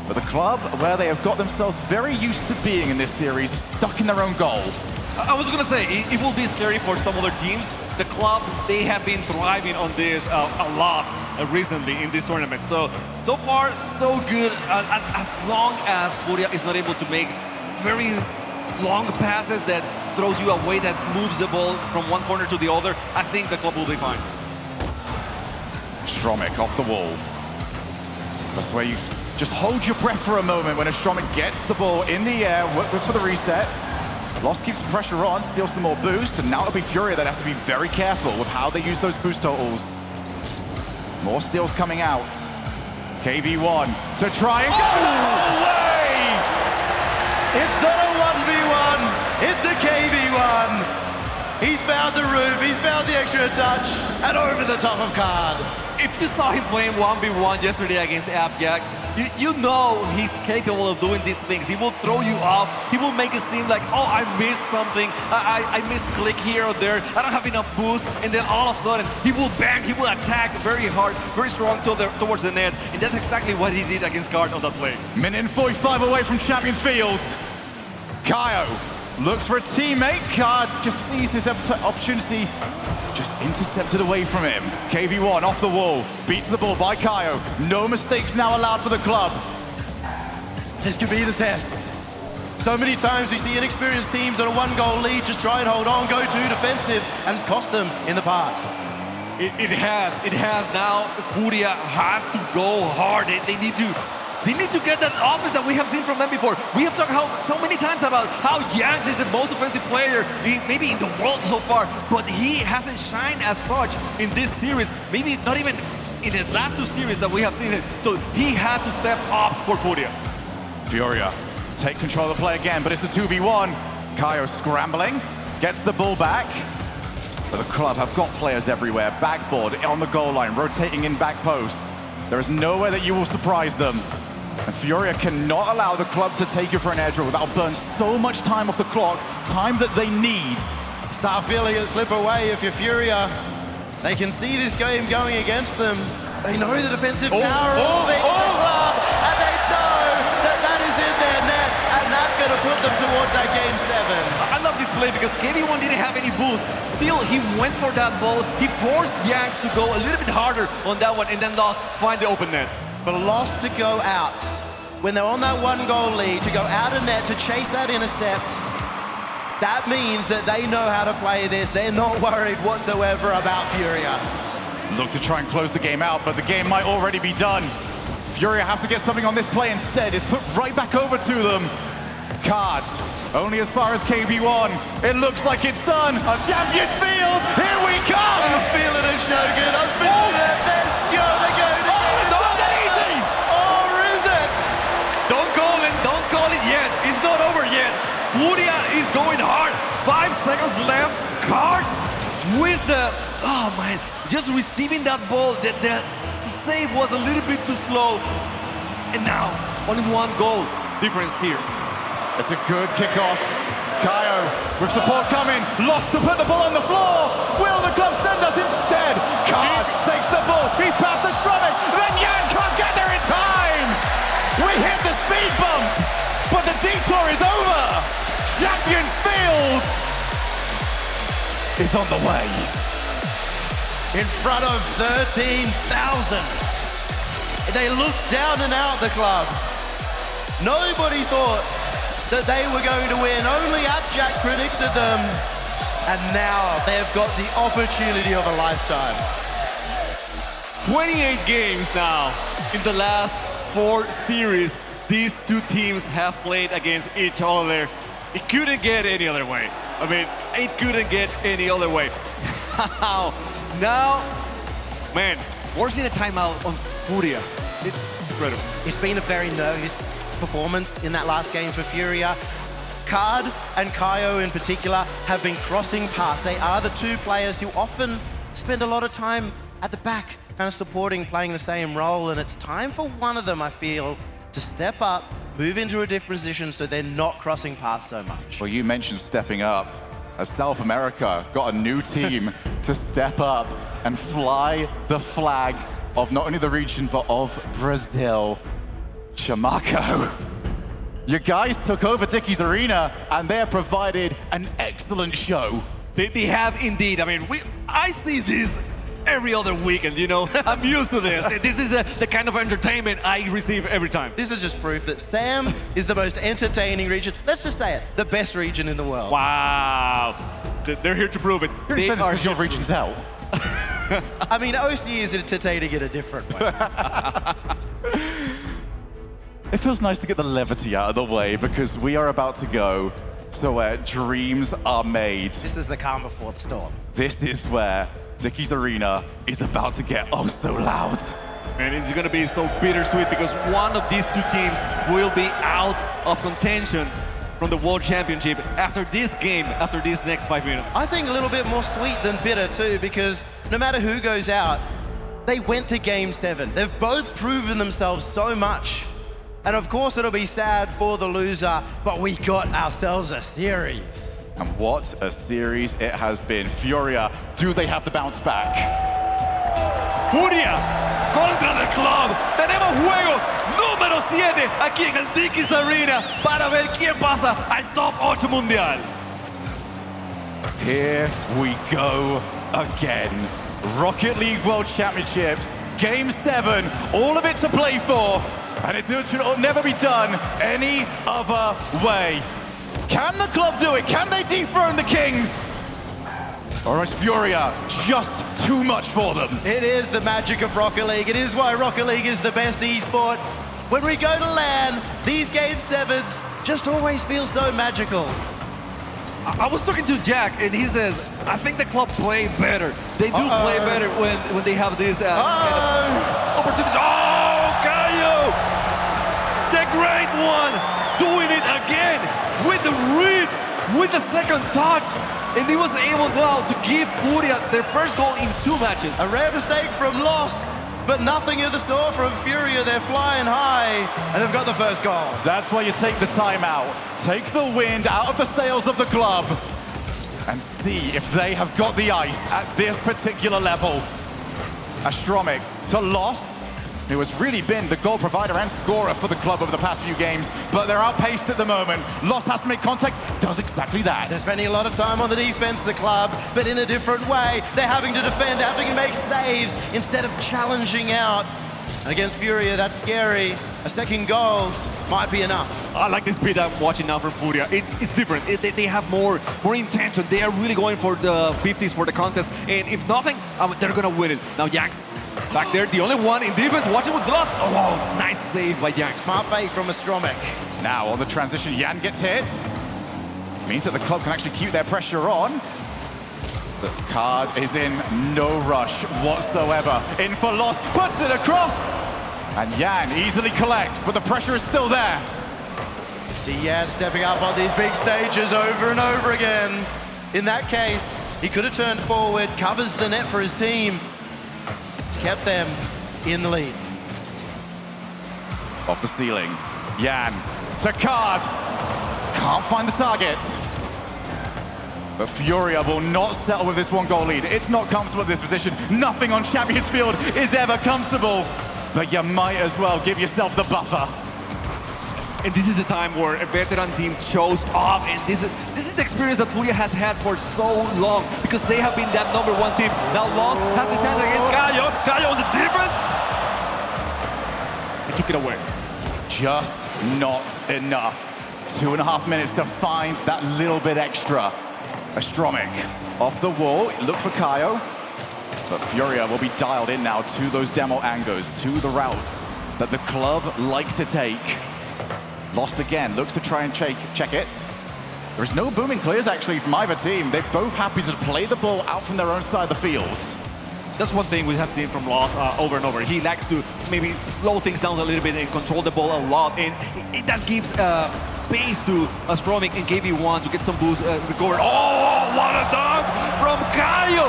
But the club, where they have got themselves very used to being in this series, stuck in their own goal. I was gonna say, it will be scary for some other teams. The club, they have been thriving on this a lot recently in this tournament. So far, so good. As long as Furia is not able to make very long passes that throws you away, that moves the ball from one corner to the other, I think the club will be fine. Stromik off the wall. That's where you just hold your breath for a moment when a Stromik gets the ball in the air, looks for the reset. Lost keeps pressure on, steals some more boost, and now it'll be Furia that have to be very careful with how they use those boost totals. More steals coming out. KV1 to try and go away! It's not a 1v1, it's a KV1. He's found the roof, he's found the extra touch, and over the top of Card. If you saw him playing 1v1 yesterday against Abjack, you know he's capable of doing these things. He will throw you off. He will make it seem like, oh, I missed something. I missed click here or there. I don't have enough boost. And then all of a sudden, he will bang, he will attack very hard, very strong towards the net. And that's exactly what he did against Card on that play. Minute and 45 away from Champions Field. Kaio looks for a teammate. Card just sees this opportunity. Just intercepted away from him. KV1 off the wall, beats the ball by Kaio. No mistakes now allowed for the club. This could be the test. So many times we see inexperienced teams on a one-goal lead just try and hold on, go too defensive, and it's cost them in the past. It has now. Furia has to go hard. They need to get that offense that we have seen from them before. We have talked so many times about how Yanks is the most offensive player maybe in the world so far, but he hasn't shined as much in this series, maybe not even in the last two series that we have seen it. So he has to step up for Furia. Furia take control of the play again, but it's a 2v1. Kaio scrambling, gets the ball back. But the club have got players everywhere. Backboard on the goal line, rotating in back post. There is nowhere that you will surprise them. And Furia cannot allow the club to take it for an edge or that'll burn so much time off the clock, time that they need. Start feeling it slip away if you're Furia. They can see this game going against them. They know the defensive power of the club, and they know that is in their net, and that's going to put them towards that game 7. I love this play because KV1 didn't have any boost. Still, he went for that ball. He forced Yanks to go a little bit harder on that one, and then Lost find the open net. For Lost to go out, when they're on that one-goal lead, to go out of net, to chase that intercept, that means that they know how to play this. They're not worried whatsoever about Furia. Look to try and close the game out, but the game might already be done. Furia have to get something on this play instead. It's put right back over to them. Card, only as far as KV1. It looks like it's done. On Champions Field, here we come! I'm feeling it, Shogun. I'm feeling it. Let's go. They're going to it's not that easy! Or is it? Don't call it yet. It's not over yet. Furia is going hard. 5 seconds left. Card with the, oh man, just receiving that ball. The save was a little bit too slow. And now, only 1 goal difference here. It's a good kickoff. Kaio with support coming. Lost to put the ball on the floor. Will the club send us instead? Card takes the ball. He's past the Stromik. Then Yan can't get there in time. We hit the speed bump, but the detour is over. Champions Field is on the way. In front of 13,000. They looked down and out the club. Nobody thought that they were going to win. Only Abjack predicted them. And now they've got the opportunity of a lifetime. 28 games now in the last 4 series. these two teams have played against each other, it couldn't get any other way. I mean, it couldn't get any other way. Now, man, forcing a timeout on Furia, it's incredible. It's been a very nervous performance in that last game for Furia. Card and Kaio in particular have been crossing paths. They are the two players who often spend a lot of time at the back, kind of supporting, playing the same role, and it's time for one of them, I feel, to step up, move into a different position so they're not crossing paths so much. Well, you mentioned stepping up. As South America got a new team to step up and fly the flag of not only the region, but of Brazil. Chamaco, you guys took over Dickies Arena and they have provided an excellent show. They have indeed. I mean, I see this every other weekend, you know? I'm used to this. This is the kind of entertainment I receive every time. This is just proof that Sam is the most entertaining region. Let's just say it, the best region in the world. Wow. They're here to prove it. They are your region's out. I mean, OC is entertaining in a different way. It feels nice to get the levity out of the way because we are about to go to where dreams are made. This is the calm before the storm. This is where Dickies Arena is about to get oh so loud. And it's gonna be so bittersweet because one of these two teams will be out of contention from the World Championship after this game, after these next 5 minutes. I think a little bit more sweet than bitter too, because no matter who goes out, they went to Game 7. They've both proven themselves so much. And of course it'll be sad for the loser, but we got ourselves a series. And what a series it has been. Furia, do they have the bounce back? Furia contra el club. Tenemos juego número 7 aquí en el Dickies Arena para ver quién pasa al top 8 mundial. Here we go again. Rocket League World Championships, Game 7, all of it to play for. And it should never be done any other way. Can the club do it? Can they dethrone the Kings? Or is Furia just too much for them? It is the magic of Rocket League. It is why Rocket League is the best esport. When we go to LAN, these Game 7s just always feel so magical. I was talking to Jack, and he says, I think the club play better. They do play better when they have these kind of opportunities. Oh, Kaio! The great one! Doing it again with the read, with the second touch. And he was able now to give Furia their first goal in 2 matches. A rare mistake from Lost, but nothing of the sort from Furia. They're flying high, and they've got the first goal. That's why you take the timeout. Take the wind out of the sails of the club and see if they have got the ice at this particular level. Astromic to Lost, who has really been the goal provider and scorer for the club over the past few games, but they're outpaced at the moment. Lost has to make contact, does exactly that. They're spending a lot of time on the defense, the club, but in a different way. They're having to defend, having to make saves instead of challenging out. And against Furia, that's scary. A second goal might be enough. I like the speed I'm watching now from Furia. It's different. They have more intention. They are really going for the 50s for the contest. And if nothing, they're gonna win it. Now Jax back there, the only one in defense, watching with Lost. Oh, wow, nice save by Jax. Smart fake from Astromic. Now on the transition, Yan gets hit. Means that the club can actually keep their pressure on. The card is in no rush whatsoever. In for Lost, puts it across. And Yan easily collects, but the pressure is still there. See Yan stepping up on these big stages over and over again. In that case, he could have turned forward, covers the net for his team. It's kept them in the lead. Off the ceiling, Yan to card. Can't find the target. But Furia will not settle with this 1-goal lead. It's not comfortable at this position. Nothing on Champions Field is ever comfortable. But you might as well give yourself the buffer. And this is a time where a veteran team shows up, and this is the experience that Furia has had for so long, because they have been that #1 team. Now Lost has the chance against Kaio. Kaio on the defense. He took it away. Just not enough. 2.5 minutes to find that little bit extra. Astromic off the wall, look for Kaio. But Furia will be dialed in now to those demo angles, to the routes that the club like to take. Lost again, looks to try and check it. There is no booming clears actually from either team. They're both happy to play the ball out from their own side of the field. That's one thing we have seen from Lost over and over. He likes to maybe slow things down a little bit and control the ball a lot, and that gives space to Stroming and KV1 to get some boost recovered. Oh, what a dunk from Caio!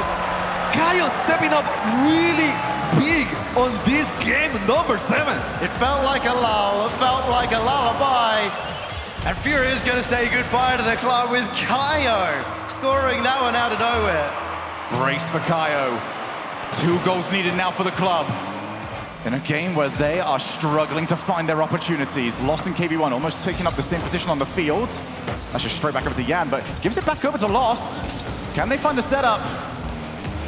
Caio stepping up really big on this game, number 7. It felt like a lull, it felt like a lullaby. And Furia is going to say goodbye to the club with Caio scoring that one out of nowhere. Brace for Caio. 2 goals needed now for the club. In a game where they are struggling to find their opportunities. Lost in KV1 almost taking up the same position on the field. That's just straight back over to Yan, but gives it back over to Lost. Can they find the setup?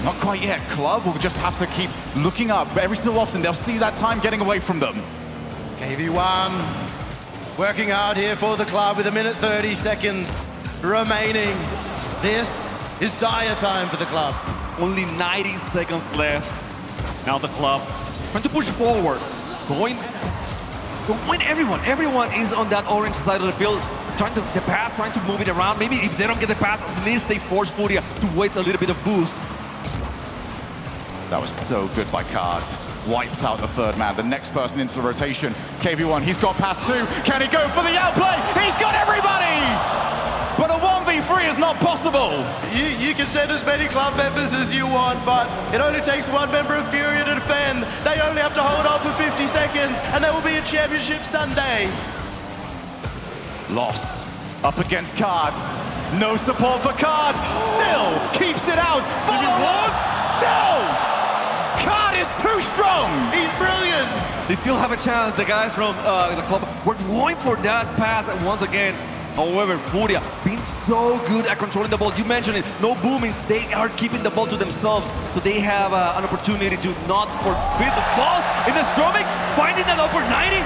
Not quite yet. Club will just have to keep looking up. But every so often, they'll see that time getting away from them. KV1 working hard here for the club with 1 minute 30 seconds remaining. This is dire time for the club. Only 90 seconds left. Now the club trying to push forward. Going everyone. Everyone is on that orange side of the field. Trying to the pass, trying to move it around. Maybe if they don't get the pass, at least they force Furia to waste a little bit of boost. That was so good by Card. Wiped out the 3rd man. The next person into the rotation. KV1, he's got past 2. Can he go for the outplay? He's got everybody! But a 1v3 is not possible. You can send as many club members as you want, but it only takes 1 member of Furia to defend. They only have to hold on for 50 seconds, and there will be a championship Sunday. Lost. Up against Card. No support for Card. Still keeps it out. Follow. Still! Card is too strong! He's brilliant! They still have a chance, the guys from the club. We're going for that pass once again. However, Furia being so good at controlling the ball. You mentioned it, no boomings. They are keeping the ball to themselves, so they have an opportunity to not forbid the ball. In the Stroming, finding that upper 90.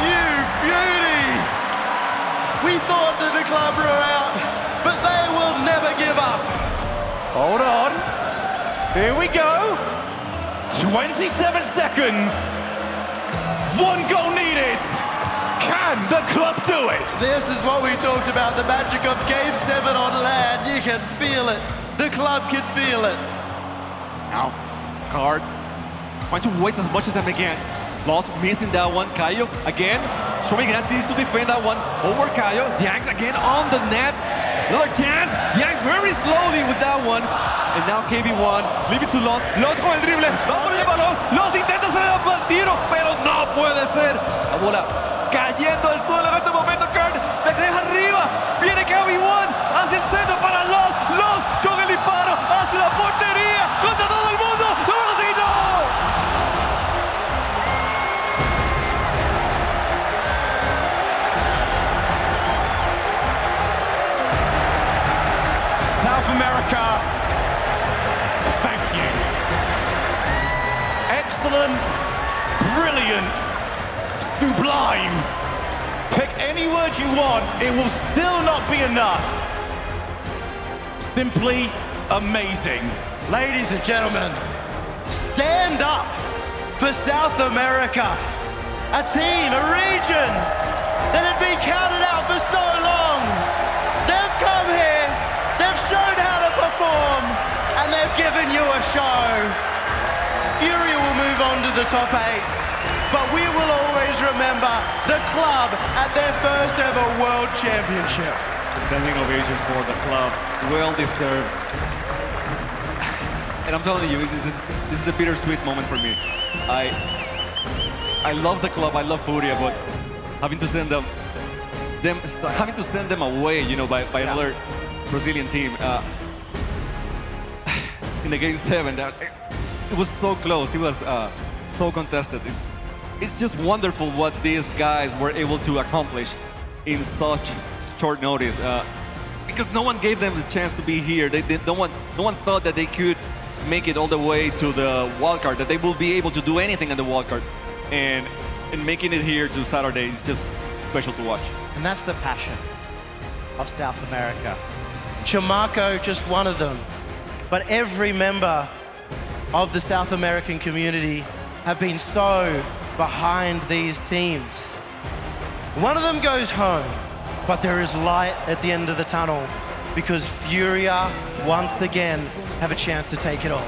You beauty! We thought that the club were out, but they will never give up. Hold on. Here we go. 27 seconds. 1 goal needed. Can the club do it? This is what we talked about, the magic of Game 7 on land. You can feel it. The club can feel it. Now, Card trying to waste as much as they can. Lost, missing that one. Caio again. Stroming has to defend that one. Over Caio. Yanks again on the net. Another chance. Yanks very slowly with that one. And now KV1, leave it to Lost. Lost con el drible. Va por el balón. Lost intenta hacer el tiro, pero no puede ser. La bola cayendo al suelo en este momento. Card la deja arriba. Viene KV1 hacia el centro para Lost. Lost con el disparo hacia la portería. Contra todo el mundo. ¡Lo va a conseguir! ¡No! South America, thank you. Excellent, brilliant, sublime. Pick any word you want, it will still not be enough. Simply amazing. Ladies and gentlemen, stand up for South America. A team, a region that had been counted out for so long. They've come here, they've shown how to perform, and they've given you a show. Furia will move on to the top 8, but we will always remember the club at their first ever World Championship. Standing ovation for the club, well deserved. And I'm telling you, this is a bittersweet moment for me. I love the club, I love Furia, but having to send them away, you know, by another Brazilian team in the game 7. It was so close. It was so contested. It's just wonderful what these guys were able to accomplish in such short notice. Because no one gave them the chance to be here. No one thought that they could make it all the way to the wildcard, that they will be able to do anything in the wildcard. And making it here to Saturday is just special to watch. And that's the passion of South America. Chamarco, just one of them. But every member of the South American community have been so behind these teams. One of them goes home, but there is light at the end of the tunnel because Furia, once again, have a chance to take it all.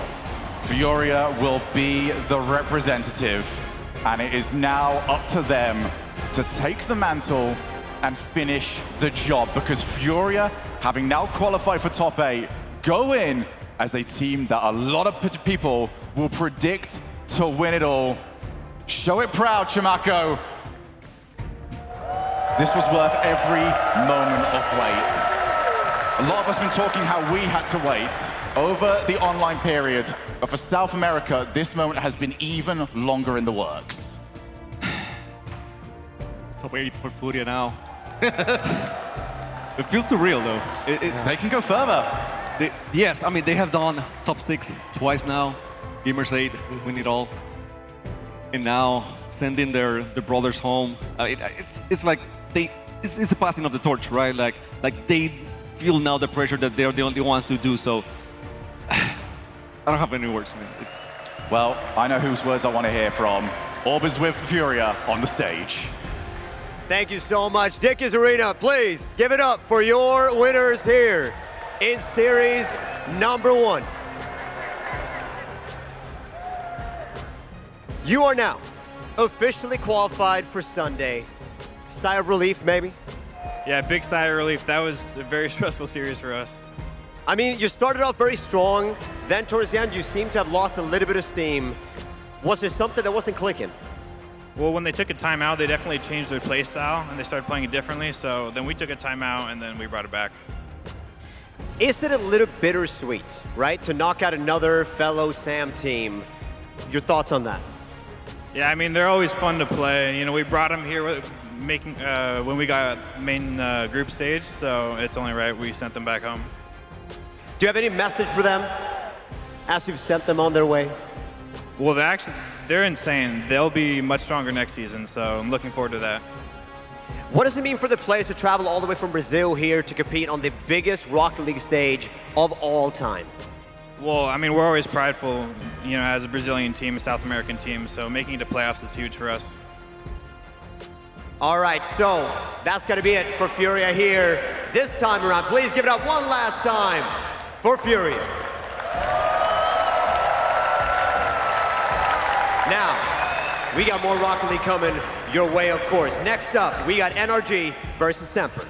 Furia will be the representative, and it is now up to them to take the mantle and finish the job, because Furia, having now qualified for top 8, go in as a team that a lot of people will predict to win it all. Show it proud, Chimako. This was worth every moment of wait. A lot of us have been talking how we had to wait over the online period, but for South America, this moment has been even longer in the works. Top 8 for Furia now. It feels surreal, though. They can go further. Yes, I mean, they have done top 6 twice now. Gamers 8, win it all. And now sending their brothers home. It's like it's a passing of the torch, right? Like they feel now the pressure that they're the only ones to do so. I don't have any words, man. Well, I know whose words I want to hear from. Orb is with Furia on the stage. Thank you so much. Dickies Arena, please give it up for your winners here in series number 1. You are now officially qualified for Sunday. Sigh of relief, maybe? Yeah, big sigh of relief. That was a very stressful series for us. I mean, you started off very strong, then towards the end you seem to have lost a little bit of steam. Was there something that wasn't clicking? Well, when they took a timeout, they definitely changed their play style, and they started playing it differently. So then we took a timeout, and then we brought it back. Is it a little bittersweet, right, to knock out another fellow SAM team? Your thoughts on that? Yeah, I mean, they're always fun to play. You know, we brought them here when we got main group stage, so it's only right we sent them back home. Do you have any message for them as you've sent them on their way? Well, they're insane. They'll be much stronger next season, so I'm looking forward to that. What does it mean for the players to travel all the way from Brazil here to compete on the biggest Rocket League stage of all time? Well, I mean, we're always prideful, you know, as a Brazilian team, a South American team, so making it to playoffs is huge for us. All right, so that's going to be it for Furia here this time around. Please give it up one last time for Furia. Now, we got more Rocket League coming your way, of course. Next up, we got NRG versus Semper.